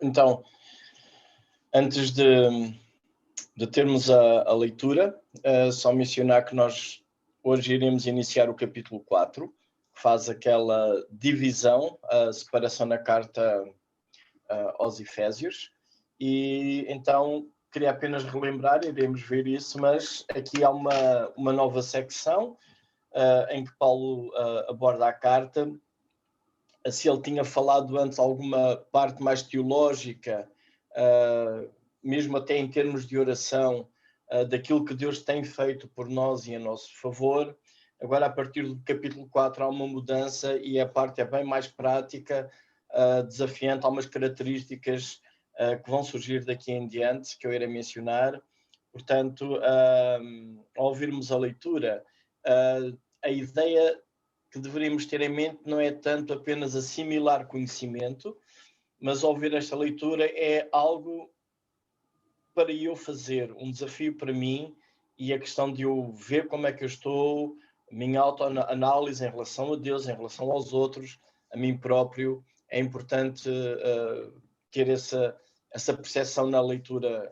Então, antes de termos a leitura, só mencionar que nós hoje iremos iniciar o capítulo 4, que faz aquela divisão, a separação na carta aos Efésios. E então queria apenas relembrar, iremos ver isso, mas aqui há uma nova secção em que Paulo aborda a carta. Se ele tinha falado antes alguma parte mais teológica, mesmo até em termos de oração, daquilo que Deus tem feito por nós e a nosso favor, agora a partir do capítulo 4 há uma mudança e a parte é bem mais prática, desafiante, há umas características que vão surgir daqui em diante, que eu irei mencionar. Portanto, ao ouvirmos a leitura, a ideia que deveríamos ter em mente não é tanto apenas assimilar conhecimento, mas ao ouvir esta leitura é algo para eu fazer, um desafio para mim, e a questão de eu ver como é que eu estou, a minha autoanálise em relação a Deus, em relação aos outros, a mim próprio. É importante ter essa percepção na leitura,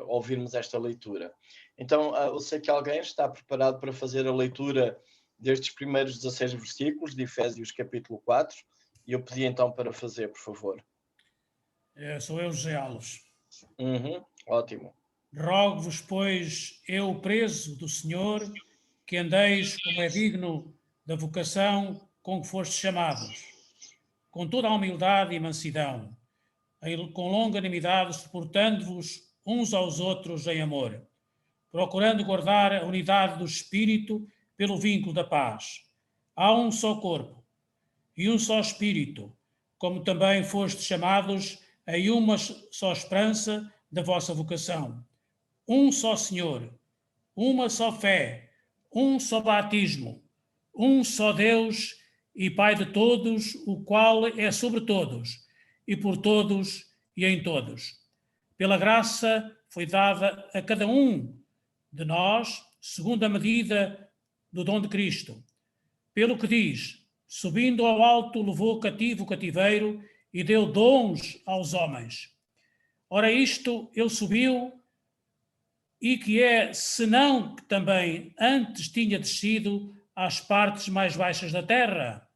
ouvirmos esta leitura. Então, eu sei que alguém está preparado para fazer a leitura destes primeiros 16 versículos de Efésios capítulo 4, e eu pedi então para fazer, por favor. Sou eu, José Alves. Ótimo. Rogo-vos, pois, eu preso do Senhor, que andeis como é digno da vocação com que fostes chamados, com toda a humildade e mansidão, com longanimidade, suportando-vos uns aos outros em amor, procurando guardar a unidade do Espírito pelo vínculo da paz. Há um só corpo e um só Espírito, como também fostes chamados em uma só esperança da vossa vocação. Um só Senhor, uma só fé, um só batismo, um só Deus e Pai de todos, o qual é sobre todos, e por todos e em todos. Pela graça foi dada a cada um de nós, segundo a medida do dom de Cristo. Pelo que diz, subindo ao alto, levou cativo o cativeiro e deu dons aos homens. Ora, isto ele subiu, e que é, senão que também antes tinha descido às partes mais baixas da terra.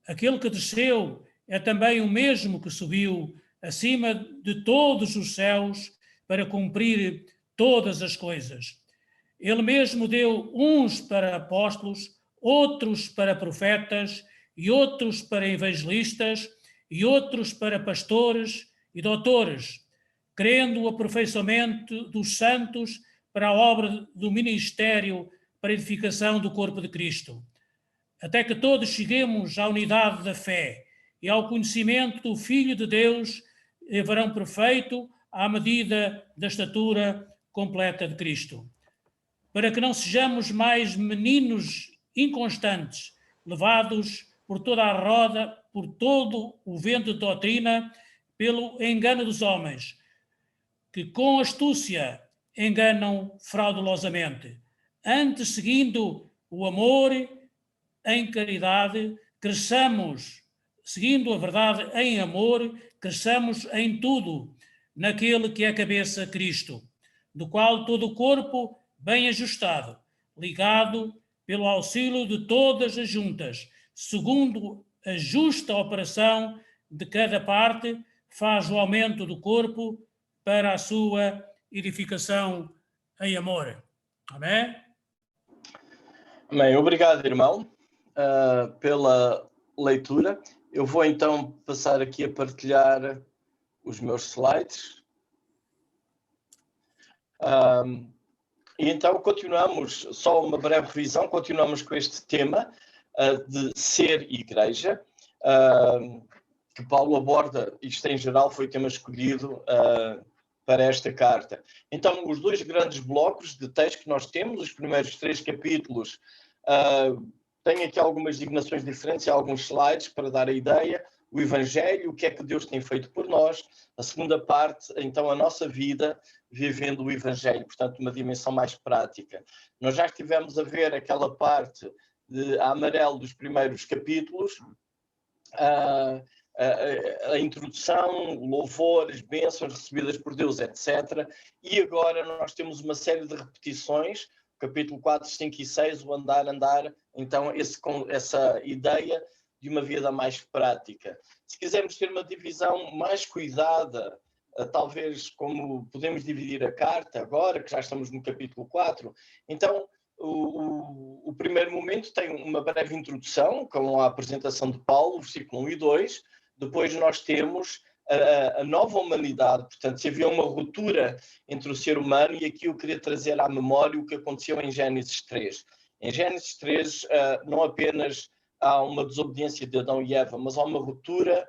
Aquele que desceu é também o mesmo que subiu acima de todos os céus para cumprir todas as coisas. Ele mesmo deu uns para apóstolos, outros para profetas, e outros para evangelistas, e outros para pastores e doutores, querendo o aperfeiçoamento dos santos para a obra do ministério, para a edificação do corpo de Cristo, até que todos cheguemos à unidade da fé e ao conhecimento do Filho de Deus, varão perfeito, à medida da estatura completa de Cristo, para que não sejamos mais meninos inconstantes, levados por toda a roda, por todo o vento de doutrina, pelo engano dos homens, que com astúcia enganam fraudulosamente. Antes, seguindo o amor em caridade, cresçamos, seguindo a verdade em amor, cresçamos em tudo, naquele que é a cabeça, Cristo, do qual todo o corpo, bem ajustado, ligado pelo auxílio de todas as juntas, segundo a justa operação de cada parte, faz o aumento do corpo para a sua edificação em amor. Amém? Amém. Obrigado, irmão, pela leitura. Eu vou então passar aqui a partilhar os meus slides. E então continuamos, só uma breve revisão, continuamos com este tema de ser igreja, que Paulo aborda. Isto em geral foi o tema escolhido para esta carta. Então, os dois grandes blocos de texto que nós temos, os primeiros 3 capítulos, têm aqui algumas designações diferentes e alguns slides para dar a ideia. O Evangelho, o que é que Deus tem feito por nós. A segunda parte, então, a nossa vida vivendo o Evangelho, portanto, uma dimensão mais prática. Nós já estivemos a ver aquela parte a amarelo dos primeiros capítulos, a introdução, o louvor, as bênçãos recebidas por Deus, etc. E agora nós temos uma série de repetições, capítulo 4, 5 e 6, o andar, então essa ideia de uma vida mais prática. Se quisermos ter uma divisão mais cuidada, talvez como podemos dividir a carta agora, que já estamos no capítulo 4, então o primeiro momento tem uma breve introdução, com a apresentação de Paulo, versículo 1 e 2, depois nós temos a nova humanidade, portanto, se havia uma ruptura entre o ser humano, e aqui eu queria trazer à memória o que aconteceu em Gênesis 3. Em Gênesis 3, não apenas há uma desobediência de Adão e Eva, mas há uma ruptura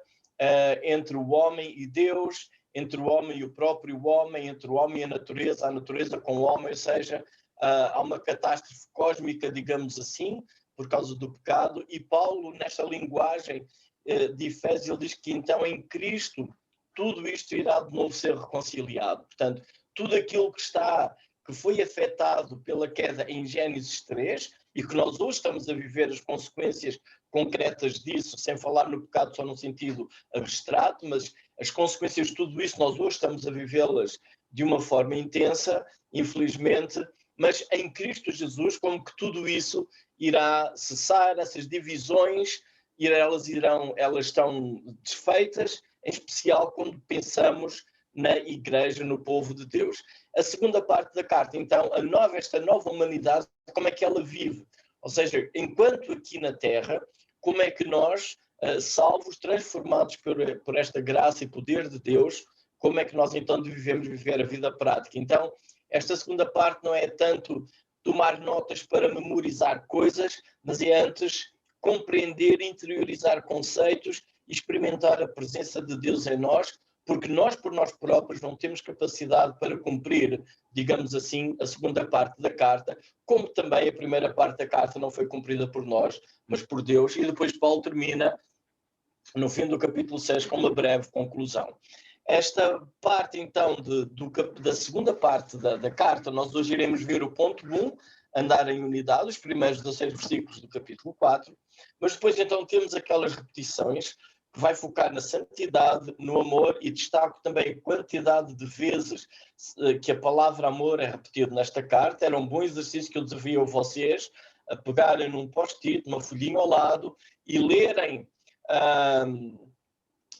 entre o homem e Deus, entre o homem e o próprio homem, entre o homem e a natureza com o homem, ou seja, há uma catástrofe cósmica, digamos assim, por causa do pecado, e Paulo, nesta linguagem de Efésios, ele diz que então em Cristo tudo isto irá de novo ser reconciliado. Portanto, tudo aquilo que foi afetado pela queda em Gênesis 3, e que nós hoje estamos a viver as consequências concretas disso, sem falar no pecado só no sentido abstrato, mas as consequências de tudo isso nós hoje estamos a vivê-las de uma forma intensa, infelizmente, mas em Cristo Jesus, como que tudo isso irá cessar, essas divisões, elas estão desfeitas, em especial quando pensamos na Igreja, no povo de Deus. A segunda parte da carta, então, esta nova humanidade, como é que ela vive? Ou seja, enquanto aqui na Terra, como é que nós, salvos, transformados por esta graça e poder de Deus, como é que nós então devemos viver a vida prática? Então, esta segunda parte não é tanto tomar notas para memorizar coisas, mas é antes compreender, interiorizar conceitos e experimentar a presença de Deus em nós, porque nós, por nós próprios, não temos capacidade para cumprir, digamos assim, a segunda parte da carta, como também a primeira parte da carta não foi cumprida por nós, mas por Deus. E depois Paulo termina, no fim do capítulo 6, com uma breve conclusão. Esta parte, então, da segunda parte da carta, nós hoje iremos ver o ponto 1, andar em unidade, os primeiros 16 versículos do capítulo 4, mas depois, então, temos aquelas repetições que vai focar na santidade, no amor, e destaco também a quantidade de vezes que a palavra amor é repetida nesta carta. Era um bom exercício que eu desafio a vocês a pegarem num post-it, uma folhinha ao lado, e lerem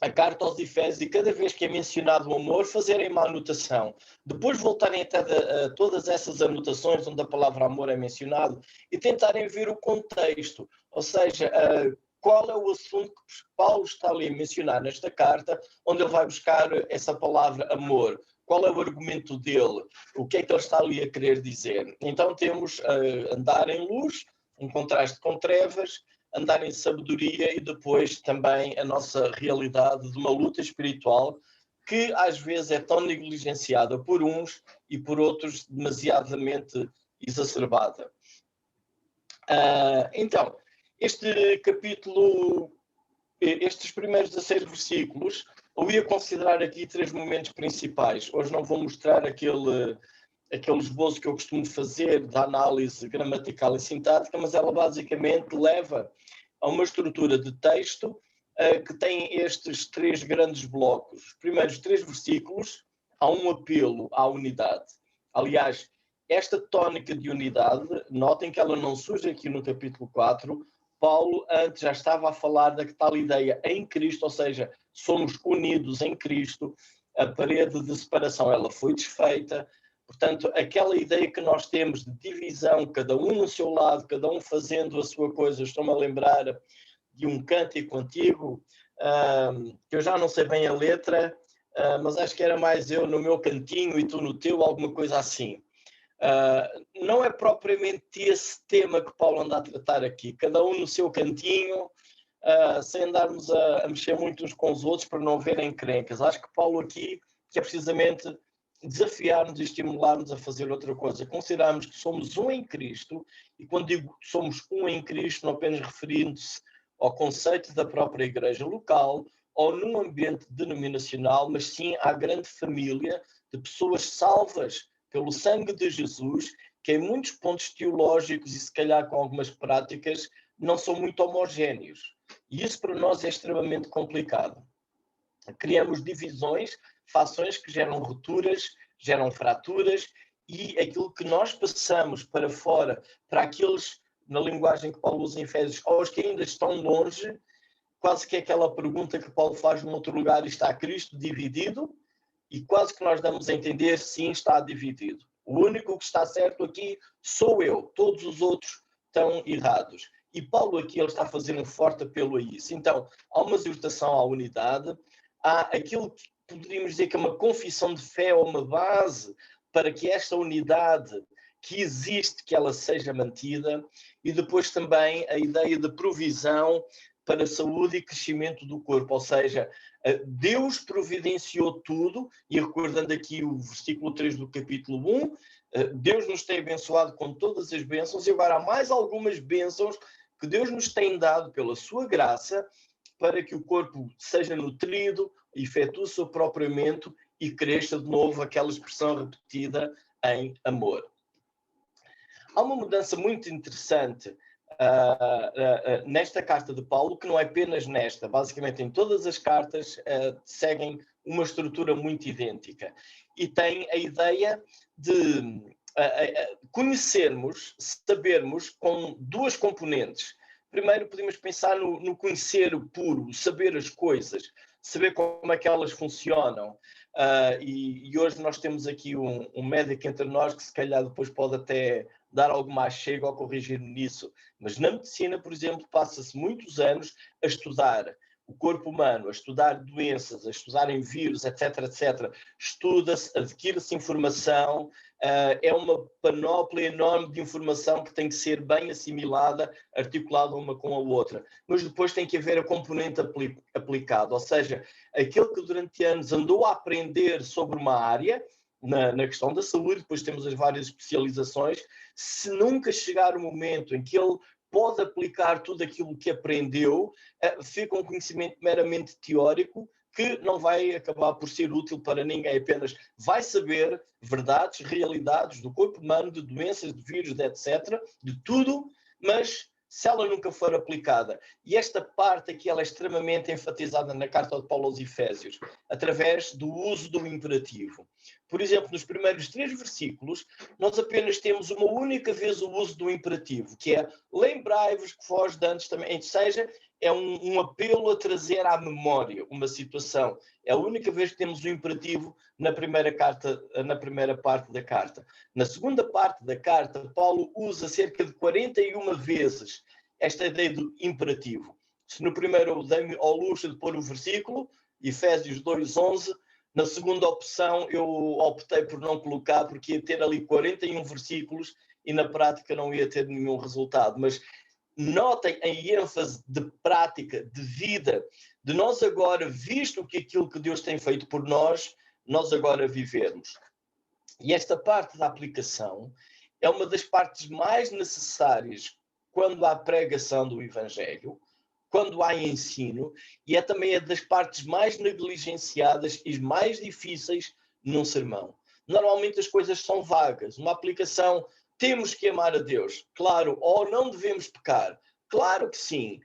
a carta aos Efésios, e cada vez que é mencionado o amor, fazerem uma anotação. Depois voltarem até a todas essas anotações onde a palavra amor é mencionado e tentarem ver o contexto, ou seja, qual é o assunto que Paulo está ali a mencionar nesta carta, onde ele vai buscar essa palavra amor. Qual é o argumento dele? O que é que ele está ali a querer dizer? Então temos andar em luz, um contraste com trevas, andar em sabedoria, e depois também a nossa realidade de uma luta espiritual que às vezes é tão negligenciada por uns e por outros demasiadamente exacerbada. Então, este capítulo, estes primeiros 16 versículos, eu ia considerar aqui 3 momentos principais. Hoje não vou mostrar aquele esboço que eu costumo fazer da análise gramatical e sintática, mas ela basicamente leva a uma estrutura de texto que tem estes 3 grandes blocos. Os primeiros 3 versículos, há um apelo à unidade. Aliás, esta tónica de unidade, notem que ela não surge aqui no capítulo 4. Paulo antes já estava a falar da tal ideia em Cristo, ou seja, somos unidos em Cristo, a parede de separação ela foi desfeita. Portanto, aquela ideia que nós temos de divisão, cada um no seu lado, cada um fazendo a sua coisa. Estou-me a lembrar de um cântico antigo, que eu já não sei bem a letra, mas acho que era mais eu no meu cantinho e tu no teu, alguma coisa assim. Não é propriamente esse tema que Paulo anda a tratar aqui, cada um no seu cantinho, sem andarmos a mexer muito uns com os outros para não verem encrencas. Acho que Paulo aqui quer precisamente desafiar-nos e estimular-nos a fazer outra coisa. Considerarmos que somos um em Cristo, e quando digo que somos um em Cristo, não apenas referindo-se ao conceito da própria igreja local ou num ambiente denominacional, mas sim à grande família de pessoas salvas pelo sangue de Jesus, que em muitos pontos teológicos e se calhar com algumas práticas não são muito homogéneos. E isso para nós é extremamente complicado. Criamos divisões, fações que geram rupturas, geram fraturas, e aquilo que nós passamos para fora, para aqueles, na linguagem que Paulo usa em Efésios, aos que ainda estão longe, quase que é aquela pergunta que Paulo faz num outro lugar: está Cristo dividido? E quase que nós damos a entender: sim, está dividido. O único que está certo aqui sou eu, todos os outros estão errados. E Paulo aqui ele está a fazer um forte apelo a isso. Então, há uma exortação à unidade, há aquilo que poderíamos dizer que é uma confissão de fé ou uma base para que esta unidade que existe, que ela seja mantida, e depois também a ideia de provisão para a saúde e crescimento do corpo, ou seja, Deus providenciou tudo, e recordando aqui o versículo 3 do capítulo 1, Deus nos tem abençoado com todas as bênçãos, e agora há mais algumas bênçãos que Deus nos tem dado pela sua graça, para que o corpo seja nutrido, efetue o seu próprio aumento e cresça de novo, aquela expressão repetida em amor. Há uma mudança muito interessante nesta carta de Paulo, que não é apenas nesta, basicamente em todas as cartas seguem uma estrutura muito idêntica, e tem a ideia de conhecermos, sabermos, com duas componentes. Primeiro podemos pensar no conhecer puro, saber as coisas, saber como é que elas funcionam. E hoje nós temos aqui um médico entre nós que se calhar depois pode até dar alguma achega ou corrigir nisso. Mas na medicina, por exemplo, passa-se muitos anos a estudar o corpo humano, a estudar doenças, a estudar em vírus, etc, etc. Estuda-se, adquire-se informação, é uma panóplia enorme de informação que tem que ser bem assimilada, articulada uma com a outra. Mas depois tem que haver a componente aplicada, ou seja, aquele que durante anos andou a aprender sobre uma área, na questão da saúde, depois temos as várias especializações, se nunca chegar o momento em que ele pode aplicar tudo aquilo que aprendeu, fica um conhecimento meramente teórico que não vai acabar por ser útil para ninguém, apenas vai saber verdades, realidades do corpo humano, de doenças, de vírus, de etc., de tudo, mas se ela nunca for aplicada. E esta parte aqui ela é extremamente enfatizada na carta de Paulo aos Efésios, através do uso do imperativo. Por exemplo, nos primeiros 3 versículos, nós apenas temos uma única vez o uso do imperativo, que é: lembrai-vos que vós dantes também, ou seja, é um apelo a trazer à memória uma situação. É a única vez que temos o imperativo na primeira parte da carta. Na segunda parte da carta, Paulo usa cerca de 41 vezes esta ideia do imperativo. Se no primeiro eu dei-me ao luxo de pôr o versículo, Efésios 2:11, na segunda opção eu optei por não colocar, porque ia ter ali 41 versículos e na prática não ia ter nenhum resultado. Mas notem a ênfase de prática, de vida, de nós agora, visto que aquilo que Deus tem feito por nós, nós agora vivermos. E esta parte da aplicação é uma das partes mais necessárias quando há pregação do Evangelho, quando há ensino, e é também a das partes mais negligenciadas e mais difíceis num sermão. Normalmente as coisas são vagas. Uma aplicação: temos que amar a Deus, claro, ou não devemos pecar, claro que sim,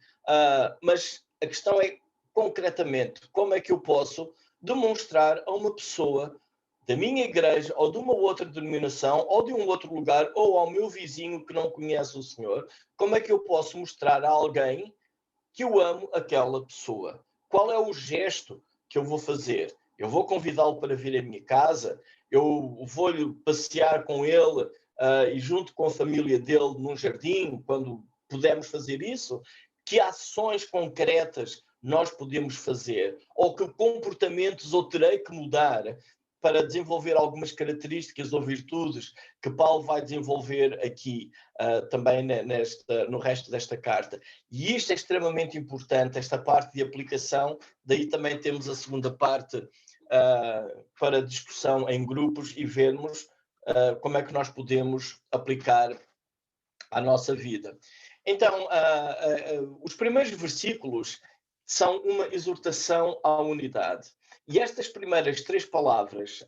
mas a questão é, concretamente, como é que eu posso demonstrar a uma pessoa da minha igreja, ou de uma outra denominação, ou de um outro lugar, ou ao meu vizinho que não conhece o Senhor, como é que eu posso mostrar a alguém que eu amo aquela pessoa? Qual é o gesto que eu vou fazer? Eu vou convidá-lo para vir à minha casa? Eu vou passear com ele e junto com a família dele num jardim, quando pudermos fazer isso? Que ações concretas nós podemos fazer? Ou que comportamentos eu terei que mudar para desenvolver algumas características ou virtudes que Paulo vai desenvolver aqui também no resto desta carta. E isto é extremamente importante, esta parte de aplicação. Daí também temos a segunda parte para discussão em grupos e vermos como é que nós podemos aplicar à nossa vida. Então, os primeiros versículos são uma exortação à unidade. E estas primeiras 3 palavras,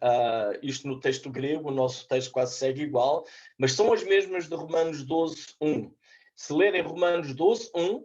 isto no texto grego, o nosso texto quase segue igual, mas são as mesmas de Romanos 12:1. Se lerem Romanos 12:1,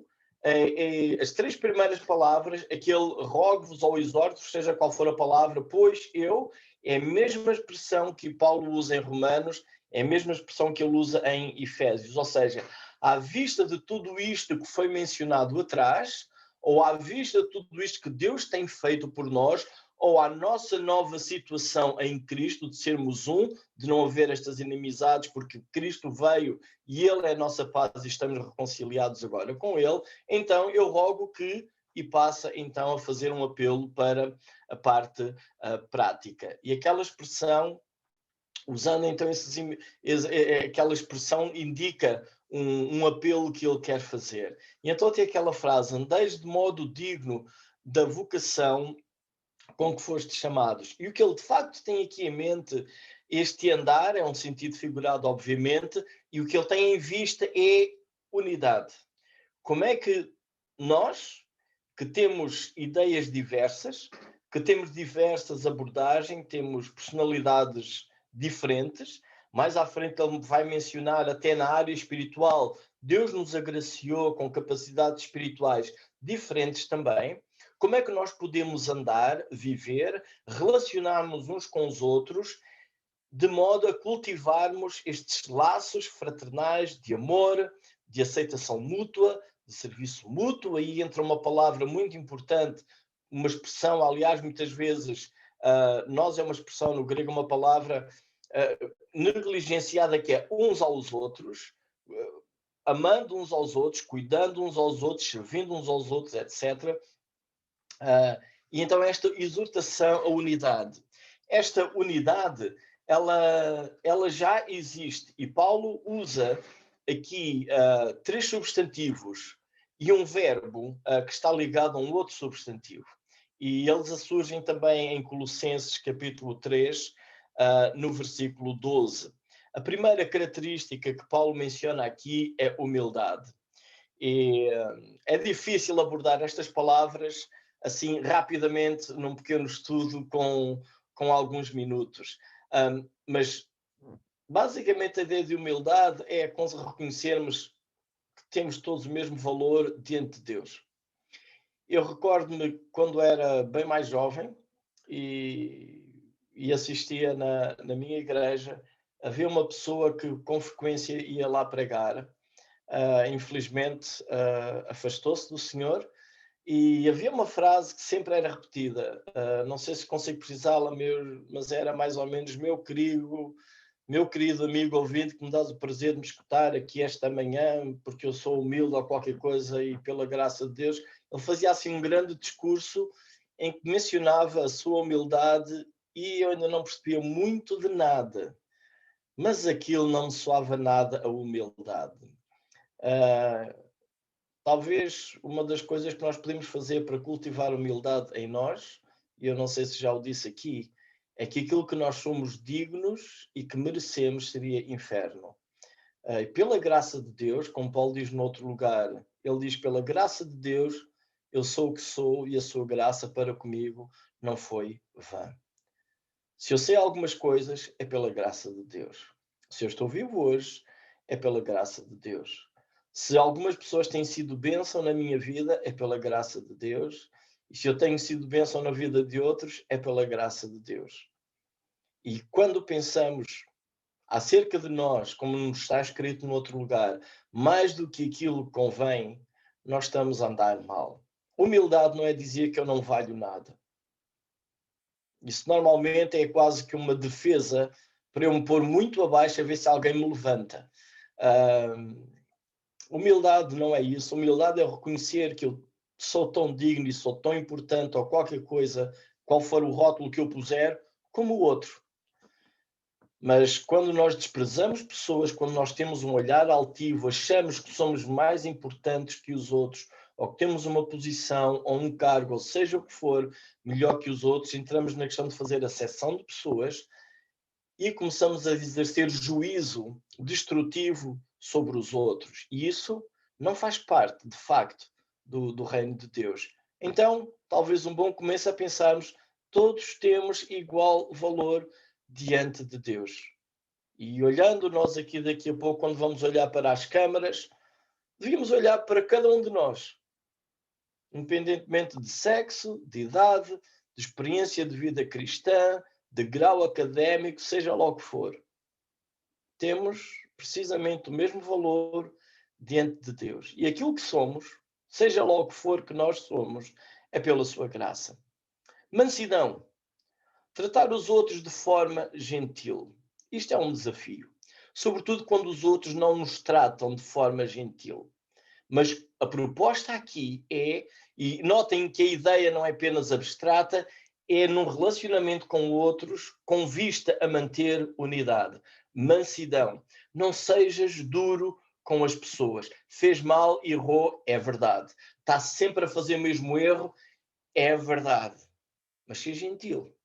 as 3 primeiras palavras, aquele rogo-vos ou exorto-vos, seja qual for a palavra, pois eu, é a mesma expressão que Paulo usa em Romanos, é a mesma expressão que ele usa em Efésios. Ou seja, à vista de tudo isto que foi mencionado atrás, ou à vista de tudo isto que Deus tem feito por nós, ou à nossa nova situação em Cristo, de sermos um, de não haver estas inimizades, porque Cristo veio e Ele é a nossa paz e estamos reconciliados agora com Ele, então eu rogo que, e passa então a fazer um apelo para a parte prática. E aquela expressão, usando então aquela expressão, indica um apelo que ele quer fazer. E então tem aquela frase: andeis de modo digno da vocação com que fostes chamados. E o que ele de facto tem aqui em mente, este andar, é um sentido figurado, obviamente, e o que ele tem em vista é unidade. Como é que nós, que temos ideias diversas, que temos diversas abordagens, temos personalidades diferentes, mais à frente ele vai mencionar até na área espiritual, Deus nos agraciou com capacidades espirituais diferentes também. Como é que nós podemos andar, viver, relacionarmos uns com os outros, de modo a cultivarmos estes laços fraternais de amor, de aceitação mútua, de serviço mútuo. Aí entra uma palavra muito importante, uma expressão, aliás, muitas vezes, nós é uma expressão no grego, uma palavra negligenciada, que é uns aos outros, amando uns aos outros, cuidando uns aos outros, servindo uns aos outros, etc. E então esta exortação à unidade. Esta unidade, ela já existe. E Paulo usa aqui 3 substantivos e um verbo que está ligado a um outro substantivo. E eles surgem também em Colossenses capítulo 3, no versículo 12. A primeira característica que Paulo menciona aqui é humildade. E é difícil abordar estas palavras assim rapidamente num pequeno estudo com alguns minutos. Mas basicamente a ideia de humildade é reconhecermos que temos todos o mesmo valor diante de Deus. Eu recordo-me quando era bem mais jovem e assistia na minha igreja, havia uma pessoa que com frequência ia lá pregar. Infelizmente afastou-se do Senhor, e havia uma frase que sempre era repetida, não sei se consigo precisá-la, mas era mais ou menos: meu querido amigo ouvinte, que me dás o prazer de me escutar aqui esta manhã, porque eu sou humilde ou qualquer coisa e pela graça de Deus. Ele fazia assim um grande discurso em que mencionava a sua humildade e eu ainda não percebia muito de nada, mas aquilo não me soava nada a humildade. Talvez uma das coisas que nós podemos fazer para cultivar humildade em nós, e eu não sei se já o disse aqui, é que aquilo que nós somos dignos e que merecemos seria inferno. E pela graça de Deus, como Paulo diz no outro lugar, ele diz: pela graça de Deus eu sou o que sou e a sua graça para comigo não foi vã. Se eu sei algumas coisas, é pela graça de Deus. Se eu estou vivo hoje, é pela graça de Deus. Se algumas pessoas têm sido bênção na minha vida, é pela graça de Deus. E se eu tenho sido bênção na vida de outros, é pela graça de Deus. E quando pensamos acerca de nós, como nos está escrito no outro lugar, mais do que aquilo que convém, nós estamos a andar mal. Humildade não é dizer que eu não valho nada. Isso normalmente é quase que uma defesa para eu me pôr muito abaixo a ver se alguém me levanta. Humildade não é isso. Humildade é reconhecer que eu sou tão digno e sou tão importante ou qualquer coisa, qual for o rótulo que eu puser, como o outro. Mas quando nós desprezamos pessoas, quando nós temos um olhar altivo, achamos que somos mais importantes que os outros, ou que temos uma posição ou um cargo, ou seja o que for, melhor que os outros, entramos na questão de fazer acessão de pessoas e começamos a exercer juízo destrutivo sobre os outros. E isso não faz parte, de facto, do reino de Deus. Então, talvez um bom começo a pensarmos: todos temos igual valor diante de Deus. E olhando nós aqui daqui a pouco, quando vamos olhar para as câmaras, devíamos olhar para cada um de nós independentemente de sexo, de idade, de experiência de vida cristã, de grau académico, seja lá o que for. Temos precisamente o mesmo valor diante de Deus. E aquilo que somos, seja lá o que for que nós somos, é pela sua graça. Mansidão. Tratar os outros de forma gentil. Isto é um desafio. Sobretudo quando os outros não nos tratam de forma gentil. Mas a proposta aqui é, e notem que a ideia não é apenas abstrata, é num relacionamento com outros com vista a manter unidade. Mansidão. Não sejas duro com as pessoas. Fez mal, errou, é verdade. Está sempre a fazer o mesmo erro, é verdade. Mas seja gentil.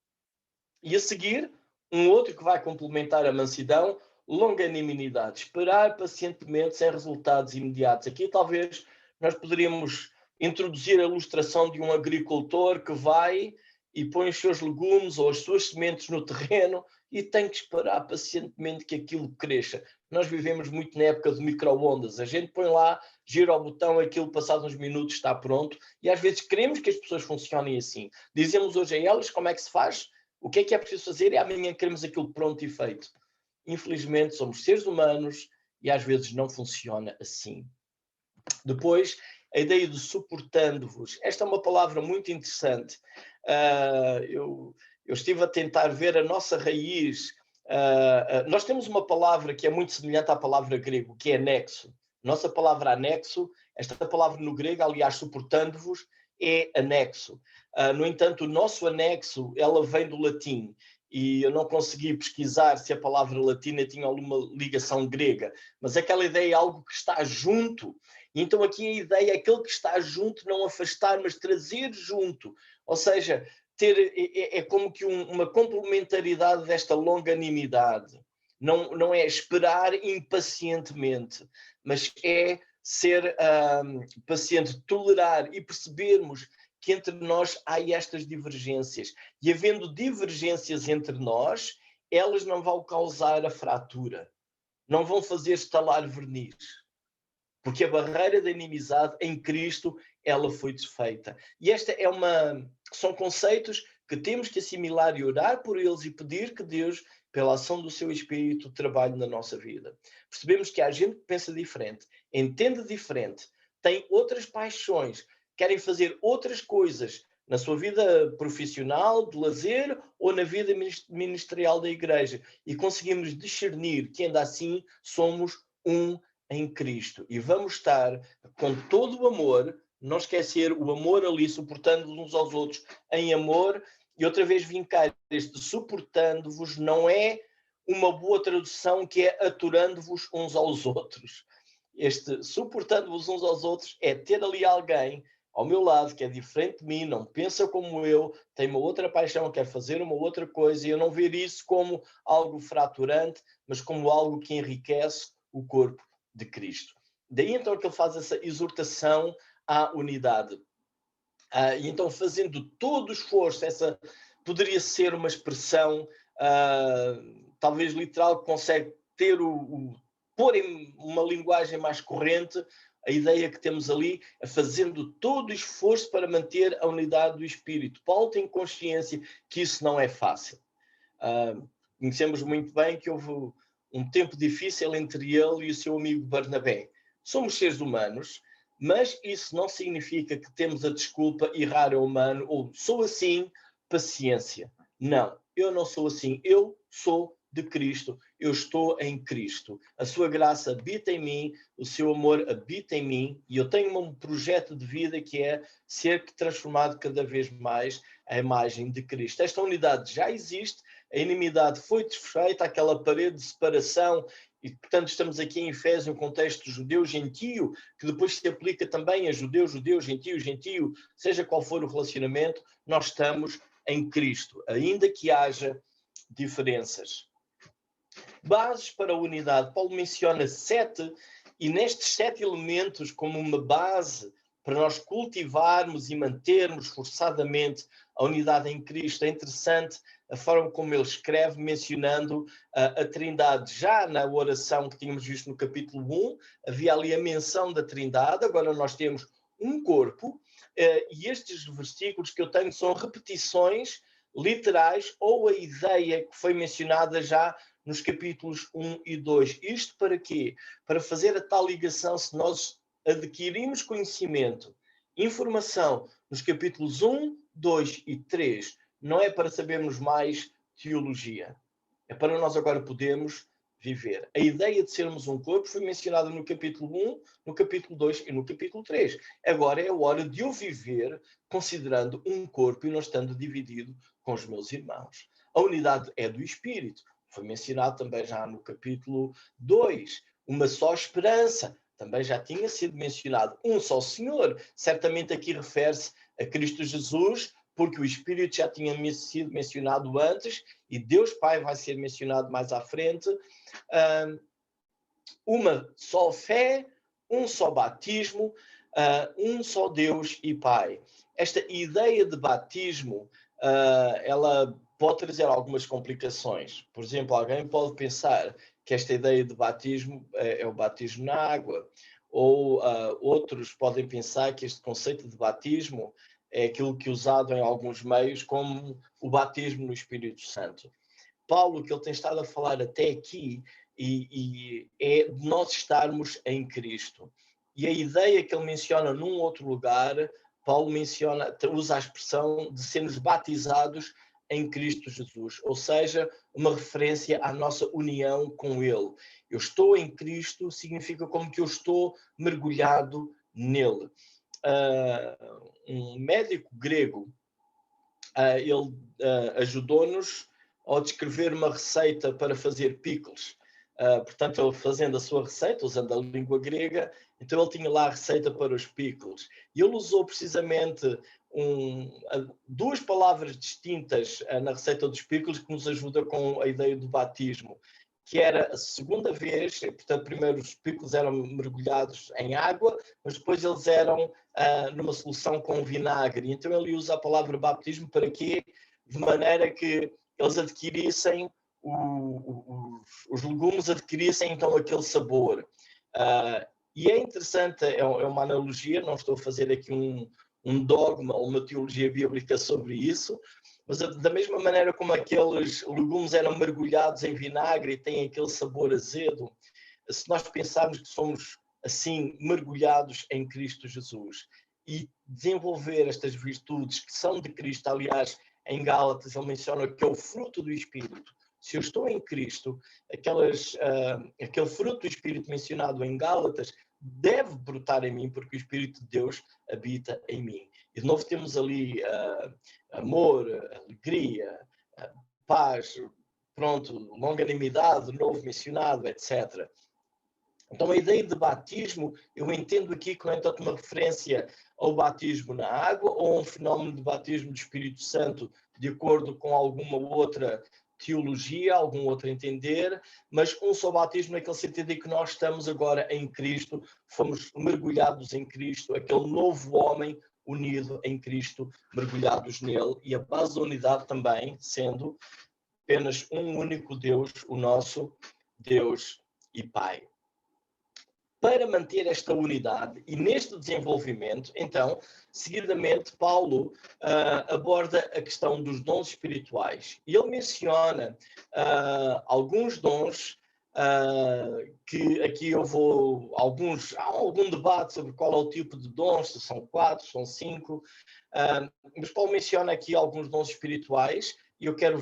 E a seguir, um outro que vai complementar a mansidão, longanimidade, esperar pacientemente sem resultados imediatos. Aqui talvez nós poderíamos introduzir a ilustração de um agricultor que vai e põe os seus legumes ou as suas sementes no terreno e tem que esperar pacientemente que aquilo cresça. Nós vivemos muito na época de micro-ondas. A gente põe lá, gira o botão, aquilo passado uns minutos está pronto e às vezes queremos que as pessoas funcionem assim. Dizemos hoje a elas como é que se faz, o que é preciso fazer e amanhã queremos aquilo pronto e feito. Infelizmente somos seres humanos e às vezes não funciona assim. Depois, a ideia de suportando-vos. Esta é uma palavra muito interessante. Eu estive a tentar ver a nossa raiz. Nós temos uma palavra que é muito semelhante à palavra grego, que é anexo. Nossa palavra anexo, esta palavra no grego, aliás, suportando-vos, é anexo. No entanto, o nosso anexo, ela vem do latim. E eu não consegui pesquisar se a palavra latina tinha alguma ligação grega, mas aquela ideia é algo que está junto. E então aqui a ideia é aquele que está junto, não afastar, mas trazer junto. Ou seja, é como que uma complementaridade desta longanimidade. Não é esperar impacientemente, mas é ser paciente, tolerar e percebermos que entre nós há estas divergências. E havendo divergências entre nós, elas não vão causar a fratura, não vão fazer estalar verniz. Porque a barreira da inimizade em Cristo, ela foi desfeita. E são conceitos que temos que assimilar e orar por eles e pedir que Deus, pela ação do seu Espírito, trabalhe na nossa vida. Percebemos que há gente que pensa diferente, entende diferente, tem outras paixões, querem fazer outras coisas na sua vida profissional, de lazer ou na vida ministerial da igreja. E conseguimos discernir que ainda assim somos um em Cristo. E vamos estar com todo o amor, não esquecer o amor ali, suportando uns aos outros em amor, e outra vez vincar este suportando-vos não é uma boa tradução que é aturando-vos uns aos outros. Este suportando-vos uns aos outros é ter ali alguém ao meu lado que é diferente de mim, não pensa como eu, tem uma outra paixão, quer fazer uma outra coisa, e eu não ver isso como algo fraturante, mas como algo que enriquece o corpo de Cristo. Daí então que ele faz essa exortação à unidade. E então fazendo todo o esforço, essa poderia ser uma expressão talvez literal, que consegue ter pôr em uma linguagem mais corrente a ideia que temos ali, fazendo todo o esforço para manter a unidade do Espírito. Paulo tem consciência que isso não é fácil. Conhecemos muito bem que houve um tempo difícil entre ele e o seu amigo Barnabé. Somos seres humanos, mas isso não significa que temos a desculpa errar é humano ou sou assim, paciência. Não, eu não sou assim. Eu sou de Cristo. Eu estou em Cristo. A sua graça habita em mim, o seu amor habita em mim e eu tenho um projeto de vida que é ser transformado cada vez mais à imagem de Cristo. Esta unidade já existe, a inimidade foi desfeita, aquela parede de separação, e portanto estamos aqui em Efésios, um contexto judeu-gentio, que depois se aplica também a judeu, gentio, seja qual for o relacionamento, nós estamos em Cristo, ainda que haja diferenças. Bases para a unidade. Paulo menciona 7, e nestes 7 elementos como uma base para nós cultivarmos e mantermos forçadamente a unidade em Cristo. É interessante a forma como ele escreve, mencionando a Trindade. Já na oração que tínhamos visto no capítulo 1, havia ali a menção da Trindade. Agora nós temos um corpo, e estes versículos que eu tenho são repetições literais ou a ideia que foi mencionada já nos capítulos 1 e 2. Isto para quê? Para fazer a tal ligação, se nós adquirimos conhecimento, informação nos capítulos 1, 2 e 3, não é para sabermos mais teologia. É para nós agora podermos viver. A ideia de sermos um corpo foi mencionada no capítulo 1, no capítulo 2 e no capítulo 3. Agora é a hora de eu viver considerando um corpo e não estando dividido com os meus irmãos. A unidade é do Espírito. Foi mencionado também já no capítulo 2. Uma só esperança. Também já tinha sido mencionado. Um só Senhor. Certamente aqui refere-se a Cristo Jesus, porque o Espírito já tinha sido mencionado antes e Deus Pai vai ser mencionado mais à frente. Uma só fé, um só batismo, um só Deus e Pai. Esta ideia de batismo, ela pode trazer algumas complicações. Por exemplo, alguém pode pensar que esta ideia de batismo é o batismo na água, ou outros podem pensar que este conceito de batismo é aquilo que é usado em alguns meios como o batismo no Espírito Santo. Paulo, que ele tem estado a falar até aqui, e é de nós estarmos em Cristo. E a ideia que ele menciona num outro lugar, Paulo usa a expressão de sermos batizados em Cristo Jesus, ou seja, uma referência à nossa união com Ele. Eu estou em Cristo significa como que eu estou mergulhado nele. Um médico grego, ele ajudou-nos a descrever uma receita para fazer pickles. Portanto, ele fazendo a sua receita, usando a língua grega, então ele tinha lá a receita para os pickles. E ele usou precisamente duas palavras distintas na receita dos pickles que nos ajuda com a ideia do batismo, que era a segunda vez, portanto, primeiro os pickles eram mergulhados em água, mas depois eles eram numa solução com vinagre. Então ele usa a palavra batismo para quê? De maneira que eles adquirissem, os legumes adquirissem então aquele sabor. E é interessante, é uma analogia, não estou a fazer aqui um dogma ou uma teologia bíblica sobre isso, mas da mesma maneira como aqueles legumes eram mergulhados em vinagre e têm aquele sabor azedo, se nós pensarmos que somos assim mergulhados em Cristo Jesus e desenvolver estas virtudes que são de Cristo, aliás, em Gálatas ele menciona que é o fruto do Espírito. Se eu estou em Cristo, aquele fruto do Espírito mencionado em Gálatas deve brotar em mim, porque o Espírito de Deus habita em mim. E de novo temos ali amor, alegria, paz, pronto, longanimidade, de novo mencionado, etc. Então a ideia de batismo, eu entendo aqui que não é tanto uma referência ao batismo na água ou um fenómeno de batismo do Espírito Santo de acordo com alguma outra teologia, algum outro entender, mas um só batismo naquele sentido em que nós estamos agora em Cristo, fomos mergulhados em Cristo, aquele novo homem unido em Cristo, mergulhados nele, e a base da unidade também sendo apenas um único Deus, o nosso Deus e Pai. Para manter esta unidade e neste desenvolvimento, então, seguidamente, Paulo aborda a questão dos dons espirituais. E ele menciona alguns dons que aqui eu vou... há algum debate sobre qual é o tipo de dons, se são 4, se são 5, mas Paulo menciona aqui alguns dons espirituais e eu quero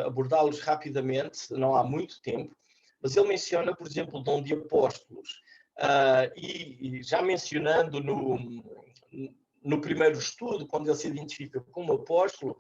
abordá-los rapidamente, não há muito tempo, mas ele menciona, por exemplo, o dom de apóstolos. E já mencionando no primeiro estudo, quando ele se identifica como apóstolo,